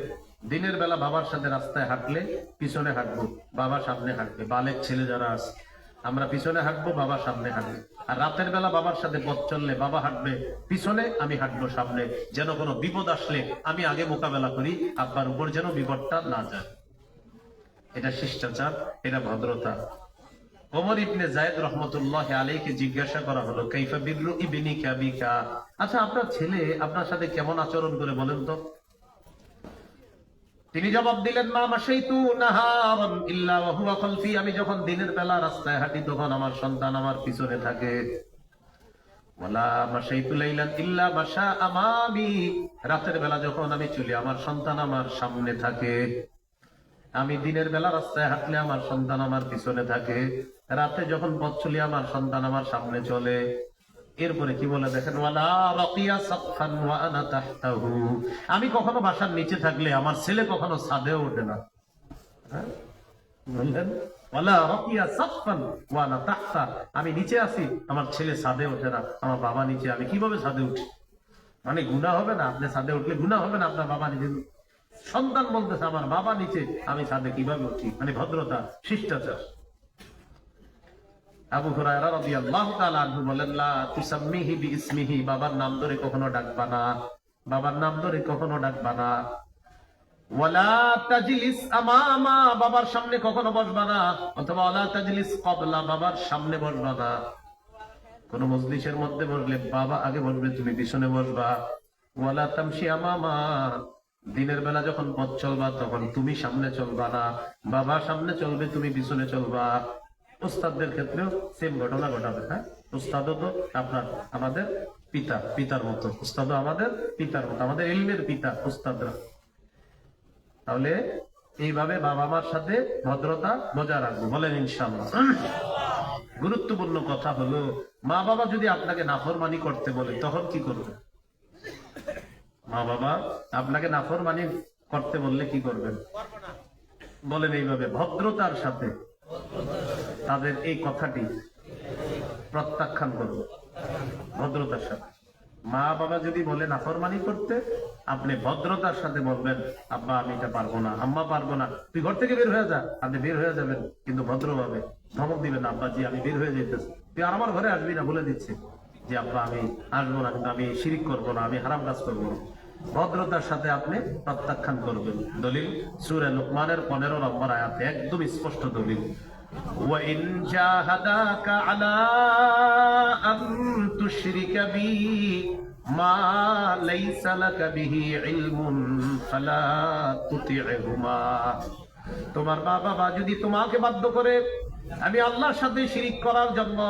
দিনের বেলা বাবার সাথে রাস্তায় হাঁটলে পিছনে হাঁটবো, বাবা সামনে হাঁটবে। বালেক ছেলে যারা আছে, আমরা পিছনে হাঁটবো, বাবা সামনে হাঁটবে। আর রাতের বেলা বাবার সাথে পথ চললে বাবা হাঁটবে পিছনে, আমি হাঁটবো সামনে, যেন কোনো বিপদ আসলে আমি আগে মোকাবেলা করি, আব্বার উপর যেন বিপদটা না যায়। এটা শিষ্টাচার, এটা ভদ্রতা। ওমর ইবনে যায়েদ রাহমাতুল্লাহি আলাইহিকে জিজ্ঞাসা করা হলো, কাইফা বিররু ইবনিকা বিকা, আচ্ছা আপনার ছেলে আপনার সাথে কেমন আচরণ করে বলেন তো? তিনি জবাব দিলেন, মা মাশাইতু নাহারান ইল্লা ওয়া হুয়া খালফি, আমি যখন দিনের বেলা রাস্তায় হাঁটি তখন আমার সন্তান আমার পিছনে থাকে। ওয়ালা মাশাইতু লাইলান ইল্লা মাশা আমামি, রাতের বেলা যখন আমি চলি আমার সন্তান আমার সামনে থাকে। আমি দিনের বেলা রাস্তায় হাঁটলে আমার সন্তান আমার পিছনে থাকে, রাতে যখন পথ চলি আমার সন্তান আমার সামনে চলে। এরপরে কি বলে দেখেন, ওয়ালা রাকিয়া সাকফান ওয়া আনা তাহতাহু, আমি কখনো বাসার নিচে থাকলে আমার ছেলে কখনো ছাদেও ওঠে না। হ্যাঁ বললেন, ওয়ালা রাকিয়া সাকফান ওয়া আনা তাহতা, আমি নিচে আছি আমার ছেলে ছাদে ওঠে না, আমার বাবা নিচে, আমি কিভাবে ছাদে উঠি? মানে গুনাহ হবে না? আপনি ছাদে উঠলে গুনাহ হবে না? আপনার বাবা নিচে, সন্তান বলতেছে আমার বাবা নিচে, আমি ছাদে কিভাবে উঠি? মানে ভদ্রতা, শিষ্টাচার। আবু হুরায়রা রাদিয়াল্লাহু তাআলা আনহু বলেন, লা তুসাম্মিহি বিইসমিহি, বাবার নাম ধরে কখনো ডাকবা না, বাবার নাম ধরে কখনো ডাকবা না। ওয়ালা তাজলিস আমামা, বাবার সামনে কখনো বসবা না, অথবা ওয়ালা তাজলিস ক্বাবলা, বাবার সামনে বসবা না। কোন মজলিসের মধ্যে বসলে বাবা আগে বসবে, তুমি পিছনে বসবা। ওয়ালা তামশি আমামা, দিনের বেলা যখন পথ চলবা তখন তুমি সামনে চলবা না, বাবা সামনে চলবে, তুমি পিছনে চলবা। উস্তাদদের ক্ষেত্রেও সেম ঘটনা ঘটাবে। হ্যাঁ, উস্তাদও তো আপনার আমাদের পিতা, পিতার মতো। উস্তাদও আমাদের পিতার মতো, আমাদের ইলমের পিতা উস্তাদরা। তাহলে এইভাবে বাবা মার সাথে ভদ্রতা বজায় রাখবো, বলেন ইনশাআল্লাহ। গুরুত্বপূর্ণ কথা হলো, মা বাবা যদি আপনাকে নাফরমানি করতে বলে তখন কি করবে? মা বাবা আপনাকে নাফরমানি করতে বললে কি করবেন? বলেন এইভাবে ভদ্রতার সাথে তাদের এই কথাটি প্রত্যাখ্যান করবে, ভদ্রতার সাথে। মা বাবা যদি বলে নাফরমানি করতে, আপনি ভদ্রতার সাথে বলবেন, আব্বা আমি এটা পারবো না, আম্মা পারবো না, তুই ঘর থেকে বের হয়ে যা। আপনি বের হয়ে যাবেন, কিন্তু ভদ্রভাবে ধমক দিবেন, আব্বা জি আমি বের হয়ে যেতেছি, তুই আর আমার ঘরে আসবি না, বলে দিচ্ছে যে আব্বা আমি আসবো না, কিন্তু আমি শিরিক করবো না, আমি হারাম কাজ করবো না। ভদ্রতার সাথে আপনি প্রত্যাখ্যান করবেন। দলিল সূরা লুকমানের 15 নম্বর আয়াতে একদম স্পষ্ট দলিল। وَإِنْ جَاهَدَاكَ عَلَىٰ أَن تُشْرِكَ بِي مَا لَيْسَ لَكَ بِهِ عِلْمٌ فَلَا تُطِعْهُمَا। তোমার মা বাবা যদি তোমাকে বাধ্য করে আমি আল্লাহর সাথে শিরিক করার জন্য,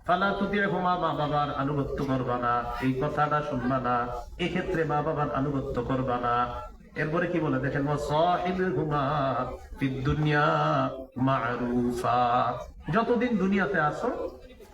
ফালা তুতি'হুমা, মা বাবার আনুগত্য করবা না, এই কথাটা শুনবা না, এক্ষেত্রে মা বাবার আনুগত্য করবা না। এরপরে কি বলে দেখেন, ওয়াসাহিবহুমা ফিদ দুনিয়া মা'রুফা, যতদিন দুনিয়াতে আছো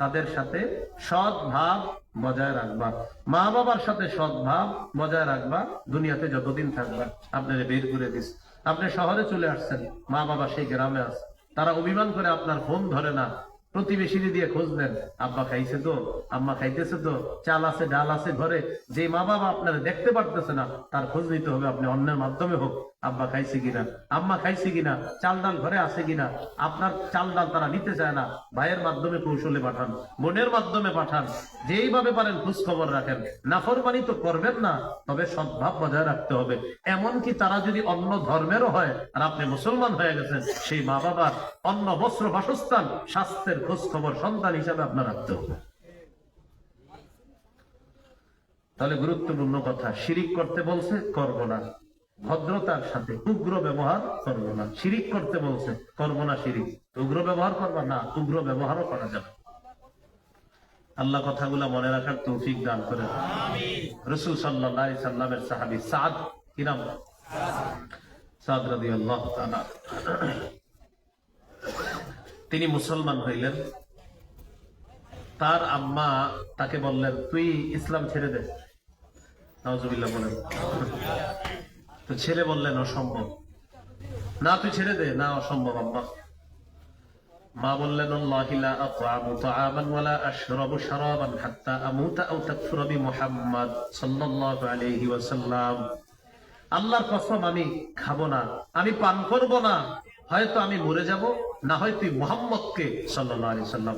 তাদের সাথে সৎ ভাব বজায় রাখবা, মা বাবার সাথে সৎ ভাব বজায় রাখবা, দুনিয়াতে যতদিন থাকবা। আপনারা বের করে দিস, আপনি শহরে চলে আসছেন, মা বাবা সেই গ্রামে আছে, তারা অভিমান করে আপনার ফোন ধরে না, প্রতিবেশী দিয়ে খোঁজ নেন, আব্বা খাইছে তো, আম্মা খাইতেছে তো, চাল আছে ডাল আছে ঘরে। যে মা বাবা আপনারা দেখতে পারতেছে না, তার খোঁজ নিতে হবে আপনি অন্যের মাধ্যমে হোক, আব্বা খাইছে কিনা, আম্মা খাইছে কিনা, চাল ডাল ঘরে আছে কিনা। আপনার চাল ডাল তারা নিতে চায় না, ভাইয়ের মাধ্যমে কৌশলে পাঠান, বোনের মাধ্যমে পাঠান, যেইভাবে পারেন খোঁজ খবর রাখেন। নাফরমানি তো করবেন না, তবে সদ্ভাব বজায় রাখতে হবে। এমনকি তারা যদি অন্য ধর্মেরও হয় আর আপনি মুসলমান হয়ে গেছেন, সেই মা বাবার অন্ন বস্ত্র বাসস্থান স্বাস্থ্যের খোঁজ খবর সন্তান হিসাবে আপনার রাখতে হবে। তাহলে গুরুত্বপূর্ণ কথা, শিরিক করতে বলছে করবো না, ভদ্রতার সাথে উগ্র ব্যবহার করবো না। শিরিক করতে বলছে করবো না শিরিক, উগ্র ব্যবহার করবা না, উগ্র ব্যবহারও করা যাবে। আল্লাহ কথাগুলা মনে রাখার তৌফিক দান করেন। রাসূল সাল্লাল্লাহু আলাইহি সাল্লামের সাহাবী সাদ, কি নাম? সাদ রাদিয়াল্লাহু তাআলা, তিনি মুসলমান হইলেন। তার আম্মা তাকে বললেন, তুই ইসলাম ছেড়ে দে। নাউজুবিল্লাহ বলেন। তো ছেলে বললেন, অসম্ভব। না, তুই ছেড়ে দে। না, অসম্ভব আম্মা। মা বললেন, আল্লাহি লা আত'আমু তা'আমান ওয়া লা আশরাবু শারাবান হাত্তা আমুতা আও তাকফুরা বি মুহাম্মাদ সাল্লাল্লাহু আলাইহি ওয়াসাল্লাম। আল্লাহর কসম, আমি খাবো না, আমি পান করব না, হয়তো আমি মরে যাব, না হয় তুই মুহাম্মদকে সাল্লাল্লাহু আলাইহি সাল্লাম,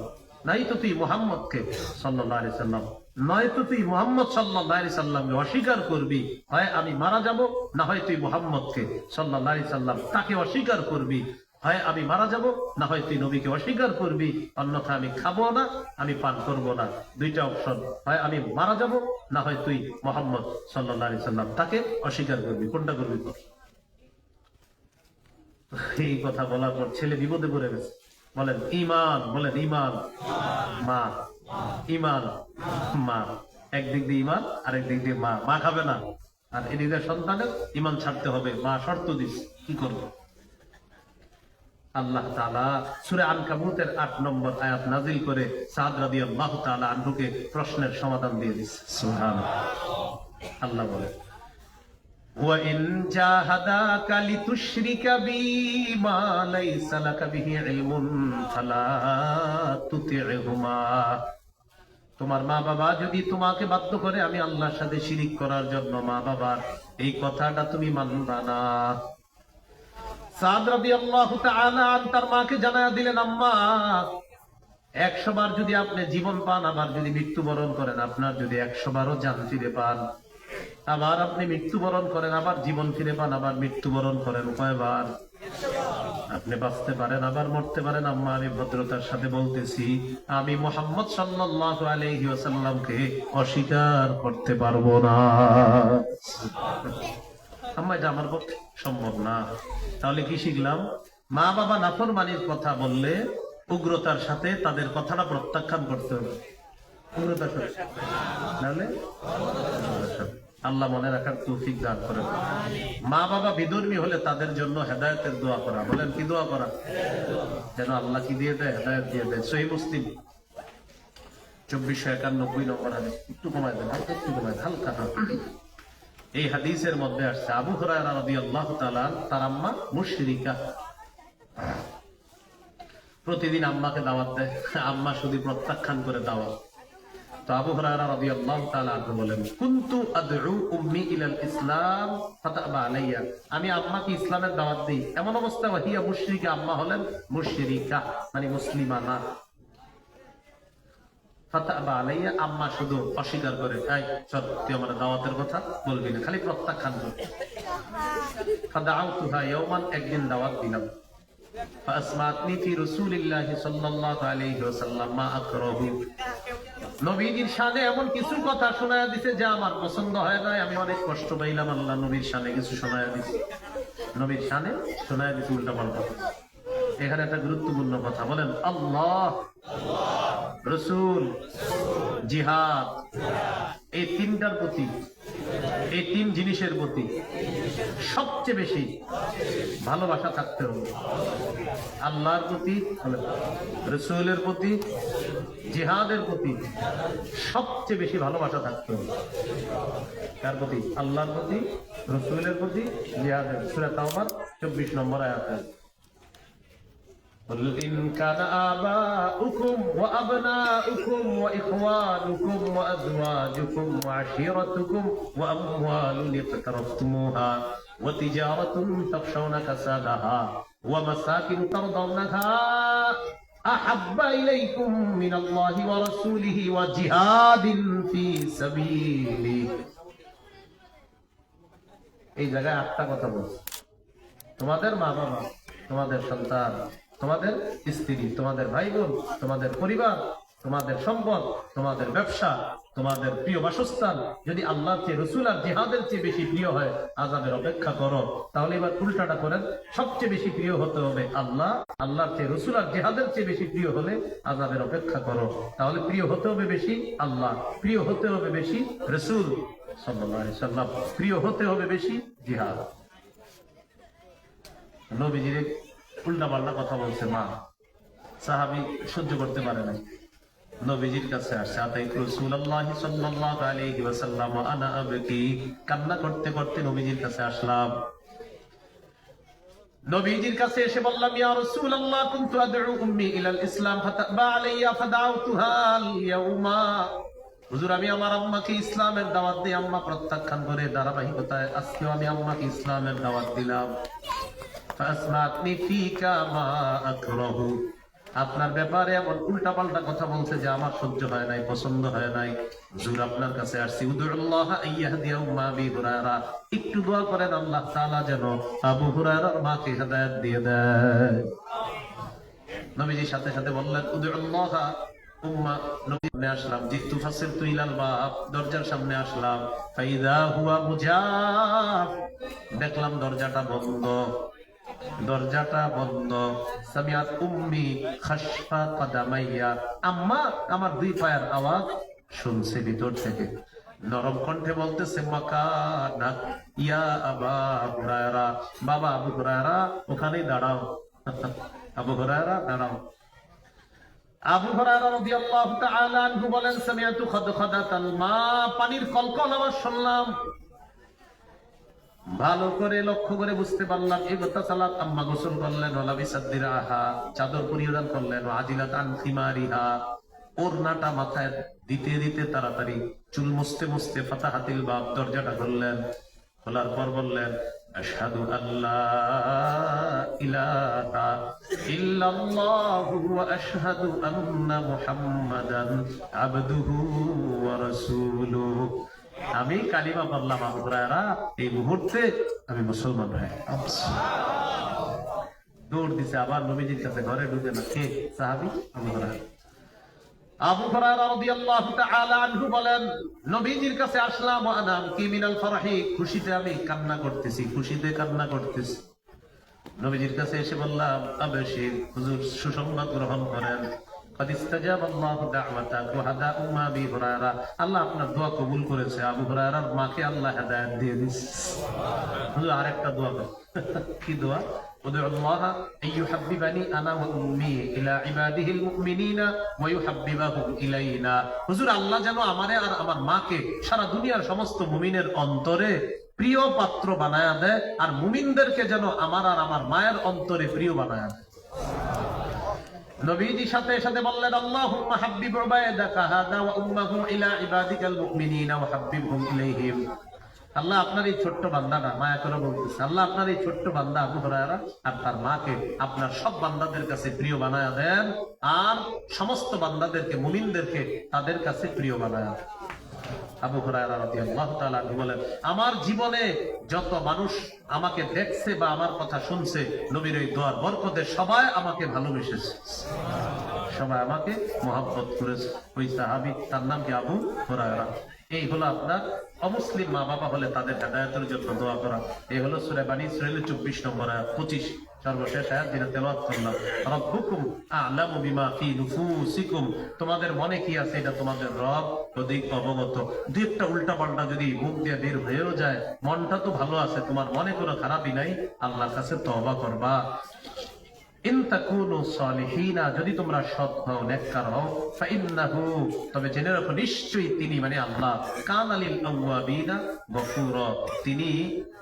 নাই তো তুই মুহাম্মদকে সাল্লাল্লাহু আলাইহি সাল্লাম, নয়তো তুই মুহাম্মদ সাল্লাল্লাহু আলাইহি সাল্লামকে অস্বীকার করবি। হয় আমি মারা যাব, না হয় তুই মুহাম্মদকে সাল্লাল্লাহু আলাইহি সাল্লাম তাকে অস্বীকার করবি। হয় আমি মারা যাব, না হয় তুই নবীকে অস্বীকার করবি, অন্যথা আমি খাবো না, আমি পান করব না। দুইটা অপশন, হয় আমি মারা যাব, না হয় তুই মুহাম্মদ সাল্লাল্লাহু আলাইহি সাল্লাম তাকে অস্বীকার করবি, কোনটা করবি? এই কথা বলার পর ছেলে বিপদে পড়ে গেছে। বলেন ঈমান, বলেন ঈমান। মা, ঈমান, মা, একদিক দিয়ে ঈমান, আরেক দিক দিয়ে মা। মা খাবে না, আর এদিকে সন্তানের ঈমান ছাড়তে হবে। মা শর্ত দিস, কি করবো? আল্লাহ তাআলা সূরা আনকাবুতের 8 নম্বর আয়াত নাযিল করে সাদ রাদিয়াল্লাহু তাআলা আনহুকে প্রশ্নের সমাধান দিয়ে দিয়েছে। সুবহানাল্লাহ। আল্লাহ বলে, ওয়া ইন জাহাদাকা লিতুশরিকা বি মা লাইসা লাকা বিহি ইলমুন ফালা তুতি'হুমা। তোমার মা বাবা যদি তোমাকে বাধ্য করে আমি আল্লাহর সাথে শিরিক করার জন্য, মা বাবার এই কথাটা তুমি মানবা না। সাদ রাদিয়াল্লাহু তাআলা তার মাকে জানায়া দিলেন, আম্মা 100 বার যদি আপনি জীবন পান, আবার যদি মৃত্যুবরণ করেন, আপনার যদি 100 বারও জান ফিরে পান, আবার আপনি মৃত্যুবরণ করেন, আবার জীবন ফিরে পান, আবার মৃত্যুবরণ করেন, কয়বার? আপনি বাঁচতে পারেন, আবার মরতে পারেন। আম্মা, আমি ভদ্রতার সাথে বলতেছি, আমি মুহাম্মদ সাল্লাল্লাহু আলাইহি ওয়াসাল্লামকে অস্বীকার করতে পারবো না। আম্মা, এটা আমার পক্ষে সম্ভব না। তাহলে কি শিখলাম? মা বাবা নাফরমানির কথা বললে উগ্রতার সাথে তাদের কথাটা প্রত্যাখ্যান করতে হবে। উগ্রতার সাথে, নাহলে আল্লাহ মনে রাখার তৌফিক দান করেন। মা বাবা বিধর্মী হলে তাদের জন্য হেদায়েতের দোয়া করা। বলেন, কি দোয়া করা? যেন আল্লাহ কি দিয়ে দেয়? হেদায়েত দিয়ে দেয়। সহিহ মুসলিম 2491 নম্বর হাদিস। একটু কমায় দেন, একটু কমায় দেন, হালকা। এই হাদিসের মধ্যে আসছে, আবু হুরায়রা রাদিয়াল্লাহু তাআলা, তার আম্মা মুশরিকা, প্রতিদিন আম্মাকে দাওয়াত দেয়, আম্মা শুধু প্রত্যাখ্যান করে দাওয়াত। তো আবু হুরায়রা রাদিয়াল্লাহু তাআলা আনহু বলেন, কুনতু আদউ উম্মি ইলাল ইসলাম ফাতাবা আলাইয়া। আমি আম্মাকে ইসলামের দাওয়াত দেই, এমন অবস্থা ওয়াহিয়া মুশরিকা, আম্মা হলেন মুশরিকা, মানে মুসলিমা না। ফাতাবা আলাইয়া, আম্মা শুধু অস্বীকার করে, এই চল তুই আমার দাওয়াতের কথা বলবি না, খালি প্রত্যাখ্যান কর। ফাদাউতুহা ইয়াওমান, একদিন দাওয়াত দিলাম। ফাসমাতনি ফি রাসূলিল্লাহি সাল্লাল্লাহু আলাইহি ওয়াসাল্লাম মা আকরাহু, নবীজির শানে এমন কিছু কথা শোনায়া দিছে যা আমার পছন্দ হয় না, আমি অনেক কষ্ট পাইলাম। আল্লাহ নবীর শানে কিছু শোনায়া দিছে, নবীর শানে শোনায়া দিছে উল্টা পাল্টা। এখানে একটা গুরুত্বপূর্ণ কথা বলেন, আল্লাহ, রাসূল, জিহাদ, এই তিনটার প্রতি, এই তিন জিনিসের প্রতি সবচেয়ে বেশি ভালোবাসা থাকতে হবে। আল্লাহর প্রতি, রাসূলের প্রতি, জিহাদের প্রতি সবচেয়ে বেশি ভালোবাসা থাকতে হবে। তার প্রতি, আল্লাহর প্রতি, রাসূলের প্রতি, জিহাদের। সূরা তাওবার 24 নম্বর আয়াতে, قل إن كان آباؤكم وأبناؤكم وإخوانكم وأزواجكم وعشيرتكم وأموال اقترفتموها وتجارة تخشون كسادها ومساكن ترضونها أحب إليكم من الله ورسوله وجهاد في سبيله। এই জায়গায় একটা কথা বলছি, তোমাদের মা বাবা, তোমাদের সন্তান, তোমাদের স্ত্রী, তোমাদের ভাই বোন, তোমাদের পরিবার, তোমাদের সম্পদ, তোমাদের ব্যবসা, তোমাদের প্রিয় বাসস্থান যদি আল্লাহর চেয়ে, রাসূল আর জিহাদের চেয়ে বেশি প্রিয় হয়, আযাবের অপেক্ষা করো। তাহলে এবার উল্টাটা করেন, সবচেয়ে বেশি প্রিয় হতে হবে আল্লাহ, আল্লাহর চেয়ে রাসূল আর জিহাদের চেয়ে বেশি প্রিয় হলে আযাবের অপেক্ষা করো। তাহলে প্রিয় হতে হবে বেশি আল্লাহ, প্রিয় হতে হবে বেশি রাসূল সাল্লাল্লাহু আলাইহি ওয়াসাল্লাম, প্রিয় হতে হবে বেশি জিহাদ। নবীজির উল্টা পাল্টা কথা বলছে মা, সাহাবী সহ্য করতে পারে না, নবীজির কাছে আসছে। আতাইতু রাসূলুল্লাহি সাল্লাল্লাহু আলাইহি ওয়াসাল্লাম ওয়া আনা আবকি, কান্না করতে করতে নবীজির কাছে আসলাম। নবীজির কাছে এসে বললাম, ইয়া রাসূলুল্লাহ, কুনতু আদউ উম্মি ইলাল ইসলাম ফাতাবা আলাইয়া ফাদাউতুহা আল ইয়াউমা। হুজুর, আমি আমার আম্মাকে ইসলামের দাওয়াত দিই, আম্মা প্রত্যাখ্যান করে, ধারাবাহিকতায় আজকেও আমি আম্মাকে ইসলামের দাওয়াত দিলাম। ফাসমাতনি ফিকা মা আকরাহু, আপনার ব্যাপারে এমন উল্টা পাল্টা কথা বলছে যে আমার সহ্য হয় নাই, পছন্দ হয় নাই। হুজুর, আপনার কাছে আসছি, উদুল্লাহ আইয়াহদিয়া উম্মা আবি হুরায়রা, একটু দোয়া করেন আল্লাহ তাআলা যেন আবু হুরায়রার মাকে হেদায়েত দিয়ে দেয়। নবীজি সাথে সাথে বললেন, উদুল্লাহ উম্মা। নবী সামনে আসলাম, জিতু ফাসিলতু ইলাল বাব, দরজার সামনে আসলাম। ফাইদা হুয়া মুজাফ, দেখলাম দরজাটা বন্ধ, দরজাটা বন্ধ। সামিয়াত উম্মি খাশফা কদামাইয়া, আম্মা আমার দুই পায়ের আওয়াজ শুনছে ভিতর থেকে। নরম কণ্ঠে বলতেছে, মাকানাক ইয়া আবা হুরায়রা, বাবা আবু হুরায়রা ওখানেই দাঁড়াও। আবু হুরায়রা দাঁড়াও। আবু হুরায়রা রাদিয়াল্লাহু তাআলা আনহু বলেন, সামিআতু খাদখাদাতাল মা, পানির কলকল আওয়াজ শুনলাম। ভালো করে লক্ষ্য করে বুঝতে পারলাম, এগোতা সালাত আম্মা গোসল করলেন, ওলাবিসাদ্দিরাহা, চাদর পরিধান করলেন, আজিলাত আন খিমারিহা, ওড়নাটা মাথায় দিতে দিতে তাড়াতাড়ি চুল মুছতে মুছতে ফাতাহাতিল বাব, দরজাটা খুললেন। খোলার পর বললেন, আশহাদু আল্লা ইলাহা ইল্লাল্লাহু ওয়া আশহাদু আন্না মুহাম্মাদান আবদুহু ওয়া রাসূলুহু, আমি কালিমা পড়লাম আবু হুরায়রা, এই মুহূর্তে আমি মুসলমান হয়ে। দৌড় দিছে আবার নবীজির কাছে, ঘরে ঢুকে না, কে? সাহাবী আবু হুরায়রা। আবু হুরায়রা রাদিয়াল্লাহু তাআলা আনহু বলেন, নবীজির কাছে আসলাম, আনা কি মিনাল ফারহি, খুশিতে আমি কান্না করতেছি, খুশিতে কান্না করতেছি। নবীজির কাছে এসে বললাম, আবশির, হুজুর সুসংবাদ গ্রহণ করেন। قد استجاب الله دعوتك وهدى أم أبي هريرة, আল্লাহ আপনার দোয়া কবুল করেছে, আবু হুরায়রার মাকে আল্লাহ হেদায়েত দিয়ে দিয়েছে। হুজুর আরেকটা দোয়া কর। কি দোয়া? উদউ আল্লাহ আইয়ুহাব্বিবানি আনা ওয়া উম্মি ইলা ইবাদিহিল মুমিনিনা ওয়া ইউহাব্বিবাহুম ইলাইনা। হুজুর, আল্লাহ যেন আমারে আর আমার মাকে সারা দুনিয়ার সমস্ত মুমিনের অন্তরে প্রিয় পাত্র বানায়া দেয়, আর মুমিনদেরকে যেন আমার আর আমার মায়ের অন্তরে প্রিয় বানায়া দেয়। নবীজি সাথে সাথে বললেন, আল্লাহুম্মা হাব্বিব উবাইদাকা হাদা ওয়া উম্মাহু ইলা ইবাদিকাল মুমিনিনা ওয়া হাব্বিবহুম ইলাইহিম। আল্লাহ আপনার এই ছোট্ট বান্দা না, মায়া করে বলতেছে, আল্লাহ আপনার এই ছোট্ট বান্দা আবু হুরায়রা আর তার মাকে আপনার সব বান্দাদের কাছে প্রিয় বানায়া দেন, আর সমস্ত বান্দাদেরকে, মুমিনদেরকে তাদের কাছে প্রিয় বানায়া দেন। আবু হুরায়রা রাদিয়াল্লাহু তাআলা আনহু বলেন, আমার জীবনে যত মানুষ আমাকে দেখছে বা আমার কথা শুনছে, নবীর এই দোয়ার বরকতে সবাই আমাকে ভালোবেসেছে, সবাই আমাকে মহব্বত করেছে। ওই সাহাবী, তার নাম কি আবু হুরায়রা। এই হলো আপনার অমুসলিম মা বাবা হলে তাদের হেদায়েতের জন্য দোয়া করা। এই হলো সূরা বানী ইসরাঈলের 24 নম্বর আয়াত, 25 সর্বশেষ আয়াত যেটা তেলাওয়াত করলাম। রব্বুকুম আ'লামু বিমা ফি নুফুসিকুম, তোমাদের মনে কি আছে এটা তোমাদের রব অধিক অবগত। দুই একটা উল্টা পাল্টা যদি মুখ দিয়ে বের হয়েও যায়, মনটা তো ভালো আছে, তোমার মনে কোনো খারাপই নাই, আল্লাহর কাছে তওবা করবা। ইন তাকুনু সালিহিনা, যদি তোমরা সৎ হও, নেককার হও, ফাইন্নাহু, তবে জেনে রাখো নিশ্চয়ই তিনি মানে আল্লাহ, কানা লিল আওয়াবিনা গফুরা, তিনি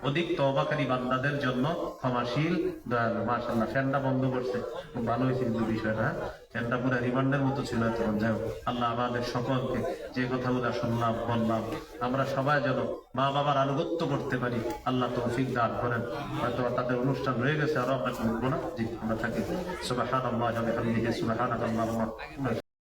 অধিক তওবাকারী বান্দাদের জন্য ক্ষমাশীল, দয়ালু। মাশাআল্লাহ, ফ্যানটা বন্ধ করছে, খুব ভালো হয়েছে কিন্তু বিষয়টা, ফ্যানটা পুরো রিমান্ডের মতো ছিল তখন। যাই হোক, আল্লাহ আমাদের সকলকে যে কথাগুলো শুনলাম বললাম, আমরা সবাই যেন মা বাবার আনুগত্য করতে পারি, আল্লাহ তৌফিক দান করেন। হয়তো তাদের অনুষ্ঠান রয়ে গেছে, আরো আমরা বলবো না, জি আমরা থাকি। সুবহানাল্লাহি ওয়া বিহামদিহি, সুবহানাকাল্লাহুম্মা